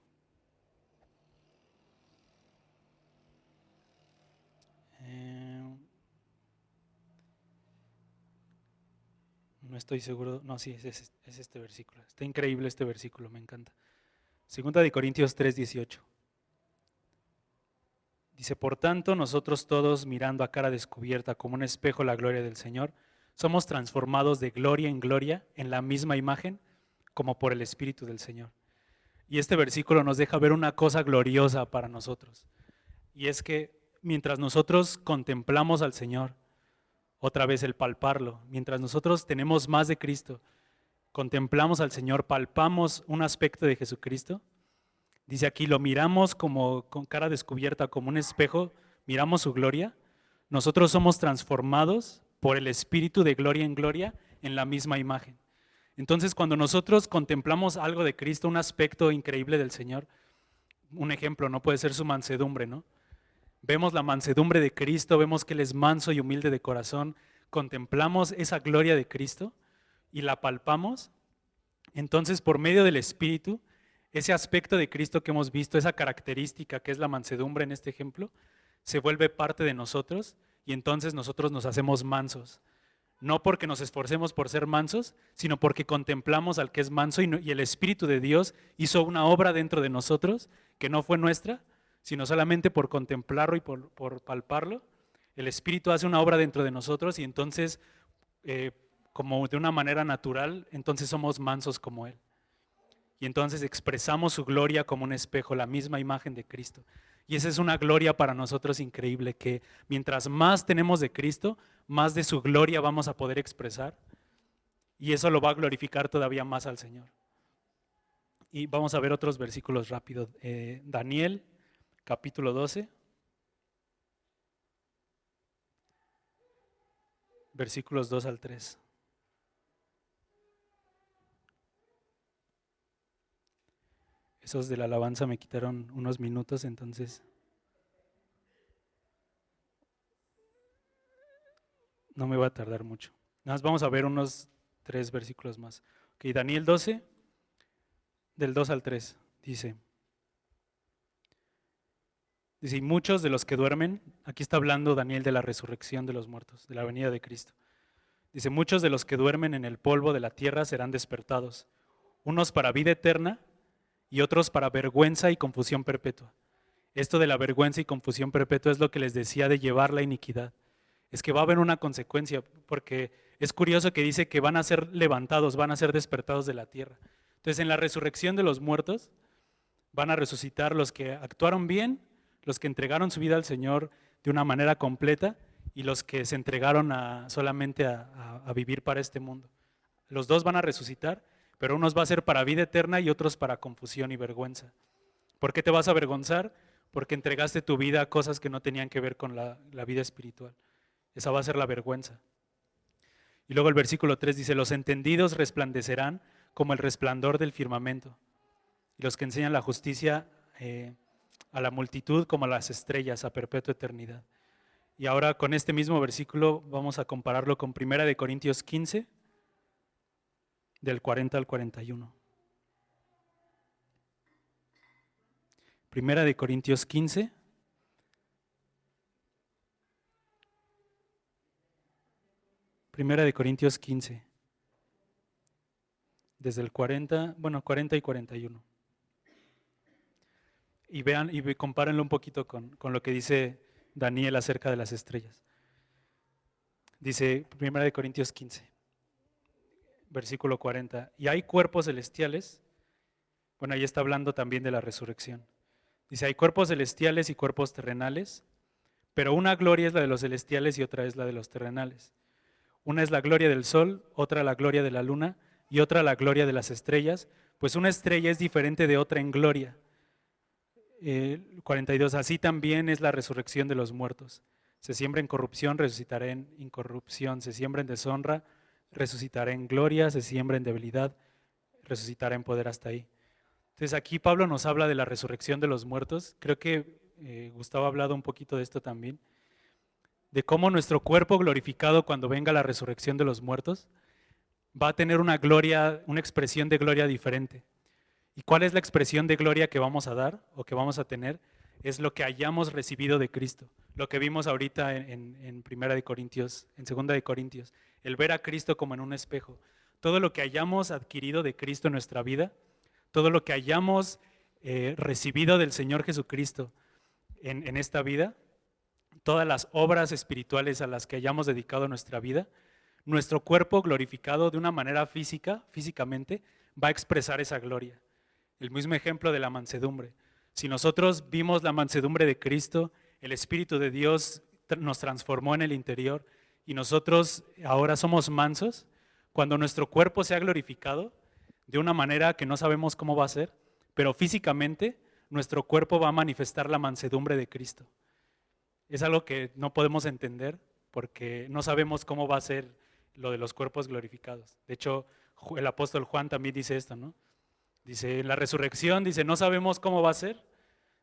estoy seguro. No, sí, es este versículo. Está increíble este versículo, me encanta. Segunda de Corintios 3:18. Dice, por tanto, nosotros todos, mirando a cara descubierta como un espejo la gloria del Señor, somos transformados de gloria en gloria en la misma imagen como por el Espíritu del Señor. Y este versículo nos deja ver una cosa gloriosa para nosotros. Y es que mientras nosotros contemplamos al Señor, otra vez el palparlo, mientras nosotros tenemos más de Cristo, contemplamos al Señor, palpamos un aspecto de Jesucristo, dice aquí, lo miramos como con cara descubierta, como un espejo, miramos su gloria, nosotros somos transformados por el Espíritu de gloria en gloria en la misma imagen. Entonces, cuando nosotros contemplamos algo de Cristo, un aspecto increíble del Señor, un ejemplo, no puede ser su mansedumbre, ¿no? Vemos la mansedumbre de Cristo, vemos que Él es manso y humilde de corazón, contemplamos esa gloria de Cristo y la palpamos. Entonces, por medio del Espíritu, ese aspecto de Cristo que hemos visto, esa característica que es la mansedumbre en este ejemplo, se vuelve parte de nosotros y entonces nosotros nos hacemos mansos. No porque nos esforcemos por ser mansos, sino porque contemplamos al que es manso y el Espíritu de Dios hizo una obra dentro de nosotros que no fue nuestra, sino solamente por contemplarlo y por palparlo. El Espíritu hace una obra dentro de nosotros y entonces, como de una manera natural, entonces somos mansos como Él. Y entonces expresamos su gloria como un espejo, la misma imagen de Cristo. Y esa es una gloria para nosotros increíble, que mientras más tenemos de Cristo, más de su gloria vamos a poder expresar. Y eso lo va a glorificar todavía más al Señor. Y vamos a ver otros versículos rápidos. Daniel, capítulo 12. Versículos 2 al 3. Esos de la alabanza me quitaron unos minutos, entonces no me va a tardar mucho. Nada más vamos a ver unos 3 versículos más. Ok, Daniel 12, del 2 al 3, dice, y muchos de los que duermen, aquí está hablando Daniel de la resurrección de los muertos, de la venida de Cristo. Dice, muchos de los que duermen en el polvo de la tierra serán despertados, unos para vida eterna y otros para vergüenza y confusión perpetua. Esto de la vergüenza y confusión perpetua es lo que les decía de llevar la iniquidad. Es que va a haber una consecuencia, porque es curioso que dice que van a ser levantados, van a ser despertados de la tierra. Entonces, en la resurrección de los muertos, van a resucitar los que actuaron bien, los que entregaron su vida al Señor de una manera completa y los que se entregaron solamente a vivir para este mundo. Los dos van a resucitar, pero unos va a ser para vida eterna y otros para confusión y vergüenza. ¿Por qué te vas a avergonzar? Porque entregaste tu vida a cosas que no tenían que ver con la vida espiritual. Esa va a ser la vergüenza. Y luego el versículo 3 dice, los entendidos resplandecerán como el resplandor del firmamento, y los que enseñan la justicia a la multitud como a las estrellas a perpetua eternidad. Y ahora con este mismo versículo vamos a compararlo con 1 de Corintios 15, del 40 al 41. 1 de Corintios 15, Primera de Corintios 15, desde el 40 y 41. Y vean y compárenlo un poquito con lo que dice Daniel acerca de las estrellas. Dice 1 de Corintios 15, versículo 40, y hay cuerpos celestiales, bueno, ahí está hablando también de la resurrección. Dice, hay cuerpos celestiales y cuerpos terrenales, pero una gloria es la de los celestiales y otra es la de los terrenales. Una es la gloria del sol, otra la gloria de la luna y otra la gloria de las estrellas, pues una estrella es diferente de otra en gloria. 42, así también es la resurrección de los muertos. Se siembra en corrupción, resucitará en incorrupción. Se siembra en deshonra, resucitará en gloria. Se siembra en debilidad, resucitará en poder. Hasta ahí. Entonces aquí Pablo nos habla de la resurrección de los muertos. Creo que Gustavo ha hablado un poquito de esto también, de cómo nuestro cuerpo glorificado cuando venga la resurrección de los muertos va a tener una gloria, una expresión de gloria diferente. ¿Y cuál es la expresión de gloria que vamos a dar o que vamos a tener? Es lo que hayamos recibido de Cristo, lo que vimos ahorita en 2 de Corintios, el ver a Cristo como en un espejo. Todo lo que hayamos adquirido de Cristo en nuestra vida, todo lo que hayamos recibido del Señor Jesucristo en esta vida, todas las obras espirituales a las que hayamos dedicado nuestra vida, nuestro cuerpo glorificado de una manera físicamente, va a expresar esa gloria. El mismo ejemplo de la mansedumbre. Si nosotros vimos la mansedumbre de Cristo, el Espíritu de Dios nos transformó en el interior y nosotros ahora somos mansos, cuando nuestro cuerpo sea glorificado de una manera que no sabemos cómo va a ser, pero físicamente nuestro cuerpo va a manifestar la mansedumbre de Cristo. Es algo que no podemos entender porque no sabemos cómo va a ser lo de los cuerpos glorificados. De hecho, el apóstol Juan también dice esto, ¿no? Dice, en la resurrección, dice, no sabemos cómo va a ser,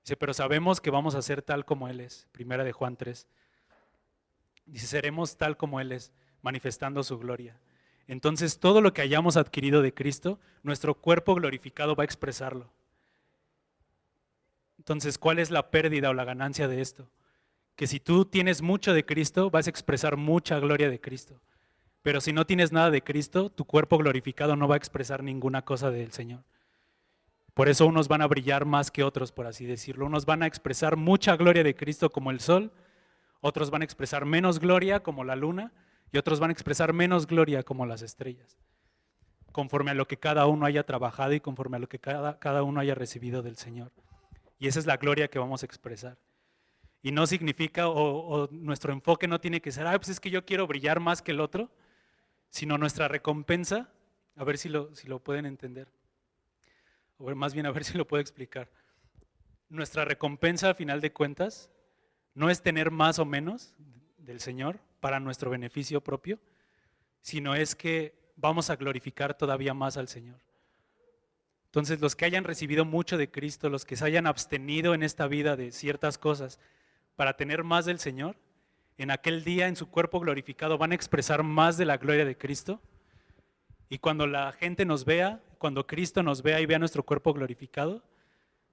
dice, pero sabemos que vamos a ser tal como Él es. Primera de Juan 3. Dice, seremos tal como Él es, manifestando su gloria. Entonces, todo lo que hayamos adquirido de Cristo, nuestro cuerpo glorificado va a expresarlo. Entonces, ¿cuál es la pérdida o la ganancia de esto? Que si tú tienes mucho de Cristo, vas a expresar mucha gloria de Cristo. Pero si no tienes nada de Cristo, tu cuerpo glorificado no va a expresar ninguna cosa del Señor. Por eso unos van a brillar más que otros, por así decirlo. Unos van a expresar mucha gloria de Cristo como el sol, otros van a expresar menos gloria como la luna y otros van a expresar menos gloria como las estrellas, conforme a lo que cada uno haya trabajado y conforme a lo que cada uno haya recibido del Señor. Y esa es la gloria que vamos a expresar. Y no significa, o nuestro enfoque no tiene que ser, pues es que yo quiero brillar más que el otro, sino nuestra recompensa, a ver si lo pueden entender. O más bien a ver si lo puedo explicar. Nuestra recompensa, a final de cuentas, no es tener más o menos del Señor para nuestro beneficio propio, sino es que vamos a glorificar todavía más al Señor. Entonces, los que hayan recibido mucho de Cristo, los que se hayan abstenido en esta vida de ciertas cosas para tener más del Señor, en aquel día en su cuerpo glorificado van a expresar más de la gloria de Cristo. Y cuando la gente nos vea, cuando Cristo nos vea y vea nuestro cuerpo glorificado,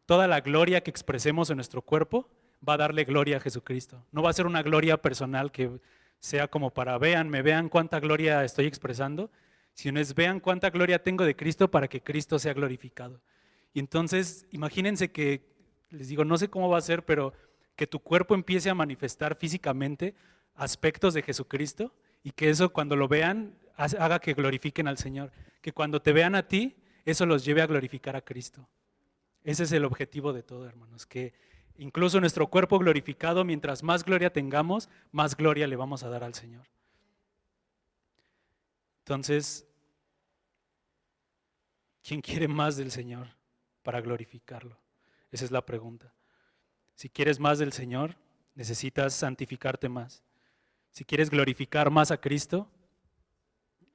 toda la gloria que expresemos en nuestro cuerpo va a darle gloria a Jesucristo. No va a ser una gloria personal que sea como para vean cuánta gloria estoy expresando, sino es vean cuánta gloria tengo de Cristo para que Cristo sea glorificado. Y entonces, imagínense que, les digo, no sé cómo va a ser, pero que tu cuerpo empiece a manifestar físicamente aspectos de Jesucristo y que eso cuando lo vean haga que glorifiquen al Señor, que cuando te vean a ti, eso los lleve a glorificar a Cristo. Ese es el objetivo de todo, hermanos, que incluso nuestro cuerpo glorificado, mientras más gloria tengamos, más gloria le vamos a dar al Señor. Entonces, ¿quién quiere más del Señor para glorificarlo? Esa es la pregunta. Si quieres más del Señor, necesitas santificarte más. Si quieres glorificar más a Cristo,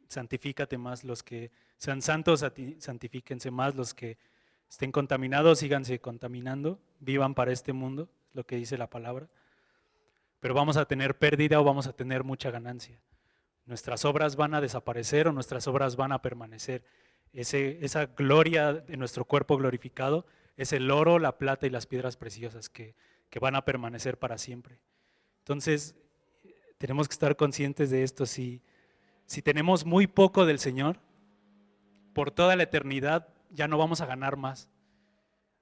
santifícate más. Los que sean santos, santifíquense más. Los que estén contaminados, síganse contaminando. Vivan para este mundo, lo que dice la palabra. Pero vamos a tener pérdida o vamos a tener mucha ganancia. Nuestras obras van a desaparecer o nuestras obras van a permanecer. Esa gloria de nuestro cuerpo glorificado es el oro, la plata y las piedras preciosas que van a permanecer para siempre. Entonces, tenemos que estar conscientes de esto. Si tenemos muy poco del Señor, por toda la eternidad ya no vamos a ganar más.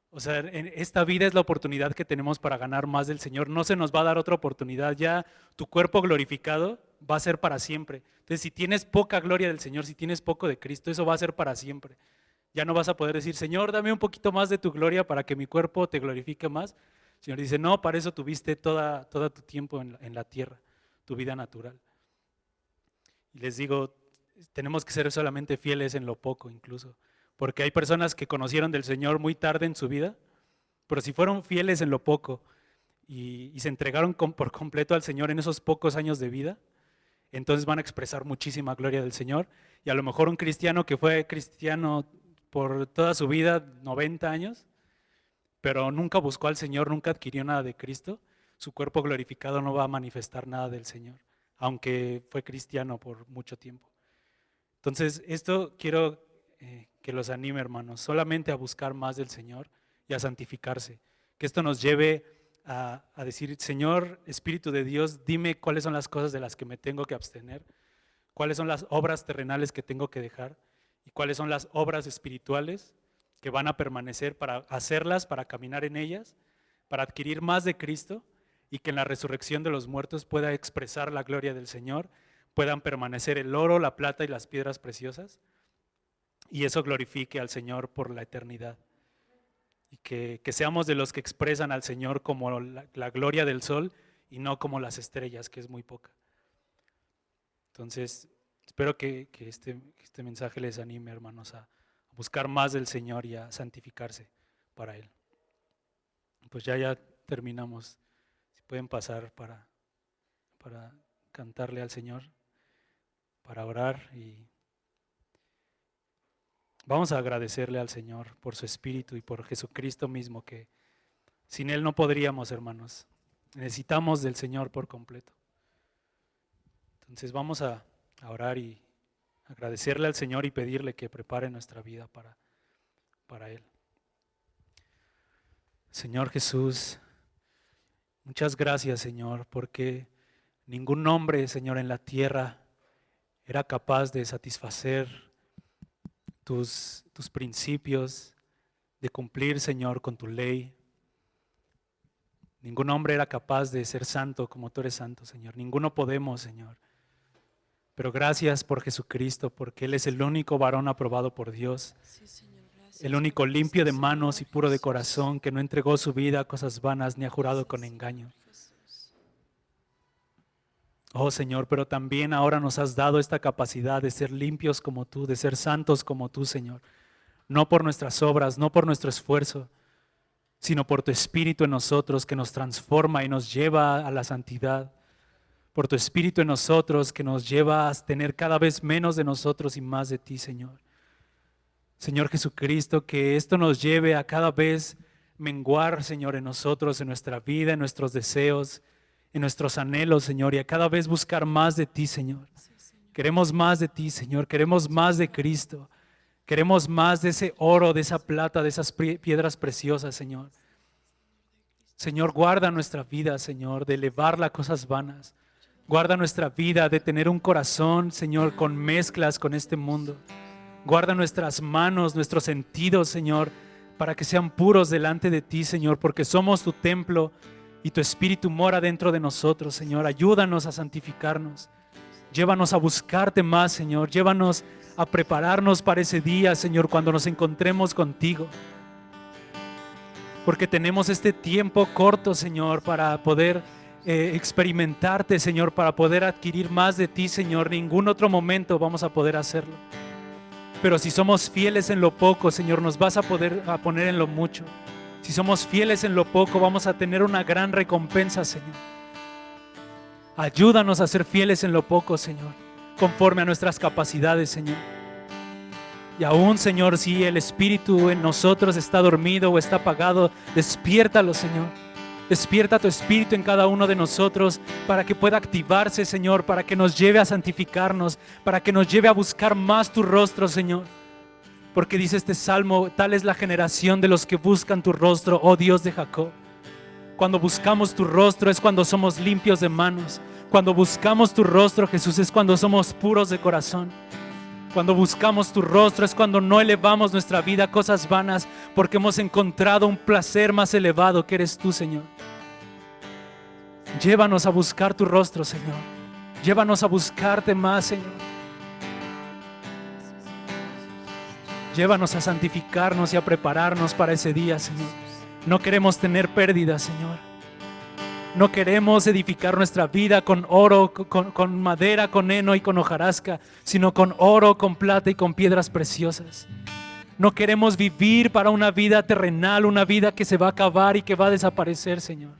O sea, en esta vida es la oportunidad que tenemos para ganar más del Señor. No se nos va a dar otra oportunidad. Ya tu cuerpo glorificado va a ser para siempre. Entonces, si tienes poca gloria del Señor, si tienes poco de Cristo, eso va a ser para siempre. Ya no vas a poder decir, Señor, dame un poquito más de tu gloria para que mi cuerpo te glorifique más. El Señor dice, no, para eso tuviste toda tu tiempo en la tierra, tu vida natural. Y les digo, tenemos que ser solamente fieles en lo poco incluso. Porque hay personas que conocieron del Señor muy tarde en su vida, pero si fueron fieles en lo poco y se entregaron por completo al Señor en esos pocos años de vida, entonces van a expresar muchísima gloria del Señor. Y a lo mejor un cristiano que fue cristiano por toda su vida, 90 años, pero nunca buscó al Señor, nunca adquirió nada de Cristo, su cuerpo glorificado no va a manifestar nada del Señor, aunque fue cristiano por mucho tiempo. Entonces, esto quiero que los anime, hermanos, solamente a buscar más del Señor y a santificarse. Que esto nos lleve a decir, Señor, Espíritu de Dios, dime cuáles son las cosas de las que me tengo que abstener, cuáles son las obras terrenales que tengo que dejar y cuáles son las obras espirituales que van a permanecer para hacerlas, para caminar en ellas, para adquirir más de Cristo y que en la resurrección de los muertos pueda expresar la gloria del Señor, puedan permanecer el oro, la plata y las piedras preciosas, y eso glorifique al Señor por la eternidad. Y que seamos de los que expresan al Señor como la gloria del sol y no como las estrellas, que es muy poca. Entonces, espero que este mensaje les anime, hermanos, a buscar más del Señor y a santificarse para Él. Pues ya terminamos. Si pueden pasar para cantarle al Señor, para orar, y vamos a agradecerle al Señor por su Espíritu y por Jesucristo mismo, que sin Él no podríamos, hermanos. Necesitamos del Señor por completo. Entonces vamos a orar y agradecerle al Señor y pedirle que prepare nuestra vida para Él. Señor Jesús, muchas gracias, Señor, porque ningún hombre, Señor, en la tierra era capaz de satisfacer tus principios, de cumplir, Señor, con tu ley. Ningún hombre era capaz de ser santo como tú eres santo, Señor. Ninguno podemos, Señor. Pero gracias por Jesucristo, porque Él es el único varón aprobado por Dios, el único limpio de manos y puro de corazón, que no entregó su vida a cosas vanas ni ha jurado con engaño. Oh Señor, pero también ahora nos has dado esta capacidad de ser limpios como tú, de ser santos como tú, Señor. No por nuestras obras, no por nuestro esfuerzo, sino por tu Espíritu en nosotros, que nos transforma y nos lleva a la santidad. Por tu Espíritu en nosotros, que nos lleva a tener cada vez menos de nosotros y más de ti, Señor. Señor Jesucristo, que esto nos lleve a cada vez menguar, Señor, en nosotros, en nuestra vida, en nuestros deseos, en nuestros anhelos, Señor, y a cada vez buscar más de ti, Señor. Queremos más de ti, Señor, queremos más de Cristo, queremos más de ese oro, de esa plata, de esas piedras preciosas, Señor. Señor, guarda nuestra vida, Señor, de elevarla a cosas vanas. Guarda nuestra vida de tener un corazón, Señor, con mezclas con este mundo. Guarda nuestras manos, nuestros sentidos, Señor, para que sean puros delante de ti, Señor, porque somos tu templo y tu Espíritu mora dentro de nosotros, Señor. Ayúdanos a santificarnos. Llévanos a buscarte más, Señor. Llévanos a prepararnos para ese día, Señor, cuando nos encontremos contigo. Porque tenemos este tiempo corto, Señor, para poder experimentarte, Señor, para poder adquirir más de ti, Señor. Ningún otro momento vamos a poder hacerlo. Pero si somos fieles en lo poco, Señor, nos vas a poner en lo mucho. Si somos fieles en lo poco, vamos a tener una gran recompensa, Señor. Ayúdanos a ser fieles en lo poco, Señor, conforme a nuestras capacidades, Señor. Y aún, Señor, si el Espíritu en nosotros está dormido o está apagado, despiértalo, Señor. Despierta tu Espíritu en cada uno de nosotros para que pueda activarse, Señor, para que nos lleve a santificarnos, para que nos lleve a buscar más tu rostro, Señor. Porque dice este salmo, tal es la generación de los que buscan tu rostro, oh Dios de Jacob. Cuando buscamos tu rostro es cuando somos limpios de manos. Cuando buscamos tu rostro, Jesús, es cuando somos puros de corazón. Cuando buscamos tu rostro es cuando no elevamos nuestra vida a cosas vanas, porque hemos encontrado un placer más elevado que eres tú, Señor. Llévanos a buscar tu rostro, Señor. Llévanos a buscarte más, Señor. Llévanos a santificarnos y a prepararnos para ese día, Señor. No queremos tener pérdidas, Señor. No queremos edificar nuestra vida con oro, con madera, con heno y con hojarasca, sino con oro, con plata y con piedras preciosas. No queremos vivir para una vida terrenal, una vida que se va a acabar y que va a desaparecer, Señor.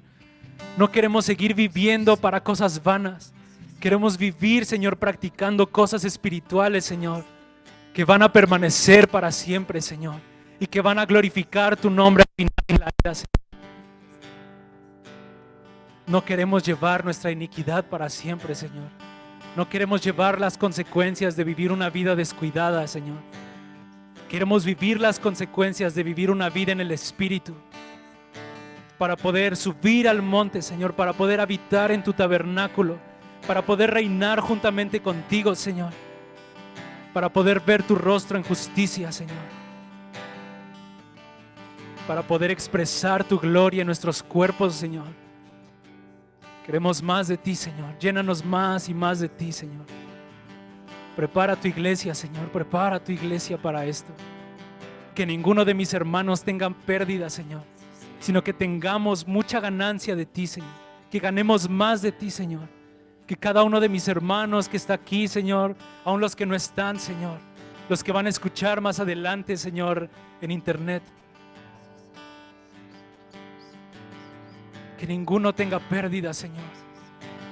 No queremos seguir viviendo para cosas vanas. Queremos vivir, Señor, practicando cosas espirituales, Señor, que van a permanecer para siempre, Señor, y que van a glorificar tu nombre al final de la vida, Señor. No queremos llevar nuestra iniquidad para siempre, Señor. No queremos llevar las consecuencias de vivir una vida descuidada, Señor. Queremos vivir las consecuencias de vivir una vida en el Espíritu, para poder subir al monte, Señor, para poder habitar en tu tabernáculo, para poder reinar juntamente contigo, Señor, para poder ver tu rostro en justicia, Señor, para poder expresar tu gloria en nuestros cuerpos, Señor. Queremos más de ti, Señor. Llénanos más y más de ti, Señor. Prepara tu iglesia, Señor. Prepara tu iglesia para esto. Que ninguno de mis hermanos tengan pérdida, Señor, sino que tengamos mucha ganancia de ti, Señor. Que ganemos más de ti, Señor. Que cada uno de mis hermanos que está aquí, Señor, aun los que no están, Señor, los que van a escuchar más adelante, Señor, en internet, que ninguno tenga pérdida, Señor,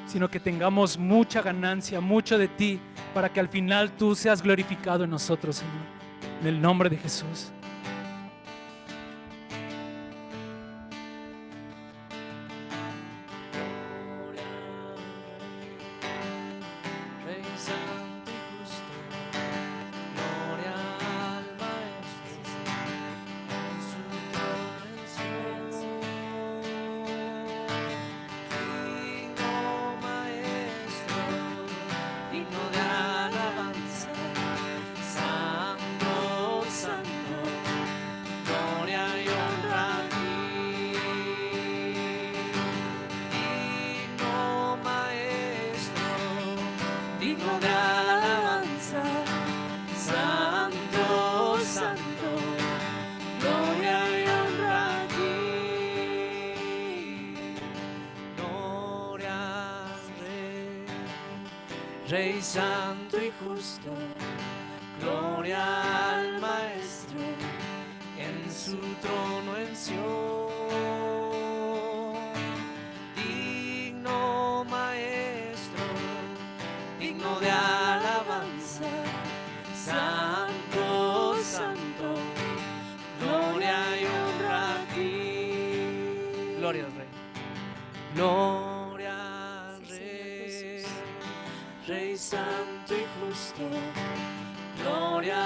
sino que tengamos mucha ganancia, mucho de ti, para que al final tú seas glorificado en nosotros, Señor. En el nombre de Jesús. Rey santo y justo, gloria al Maestro, en su trono en cielo. Digno Maestro, digno de alabanza, santo, santo, gloria y honra a ti. Digno Maestro, digno de alabanza, santo, santo, gloria y honra a ti. Gloria al Rey, Rey santo y justo, gloria al Maestro, en su trono en Sion. Digno Maestro, digno de alabanza, santo, santo, gloria y honra a ti. Gloria al Rey, gloria al Rey, Rey santo y justo, gloria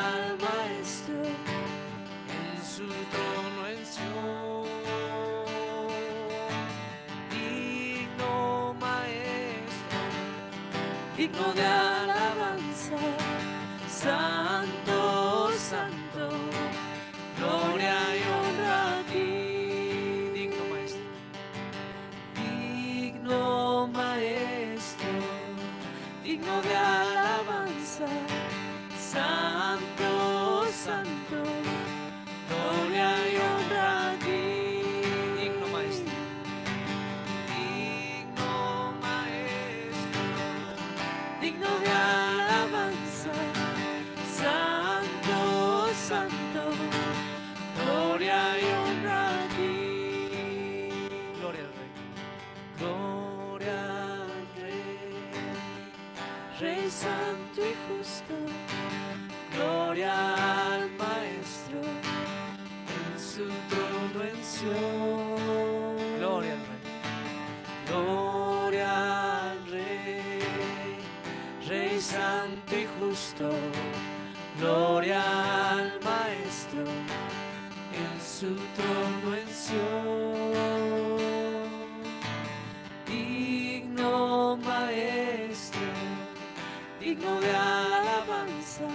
al Maestro, en su trono en Sion. Digno Maestro, digno de alabanza, santo, santo, gloria y honra a ti. Digno Maestro, digno Maestro, digno de alabanza, santo, santo, gloria y honra a ti. Digno Maestro, digno Maestro, digno de alabanza, santo, santo, gloria y honra a ti. Gloria al Rey, gloria al Rey, Rey santo y justo, gloria al Maestro, en su trono en Sion. Gloria al Rey, gloria al Rey, Rey santo y justo, gloria al Maestro, en su trono en Sion. Digno Maestro, digno de alabanza,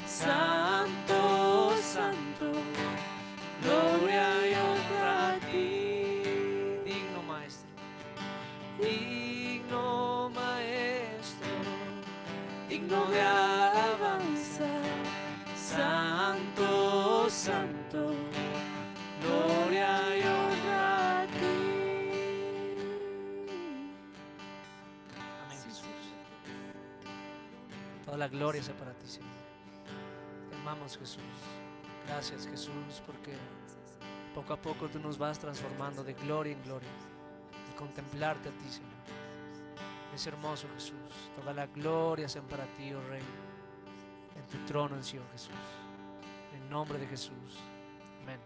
santo, santo, gloria y honra a ti. Digno Maestro, digno Maestro, digno de alabanza, santo, santo, gloria y honra a ti. Amén, Jesús. Toda la gloria sea para ti, Señor. Te amamos, Jesús. Gracias, Jesús, porque poco a poco tú nos vas transformando de gloria en gloria al contemplarte a ti, Señor. Es hermoso, Jesús. Toda la gloria sea para ti, oh Rey, en tu trono en Sion, Jesús. En el nombre de Jesús. Amén.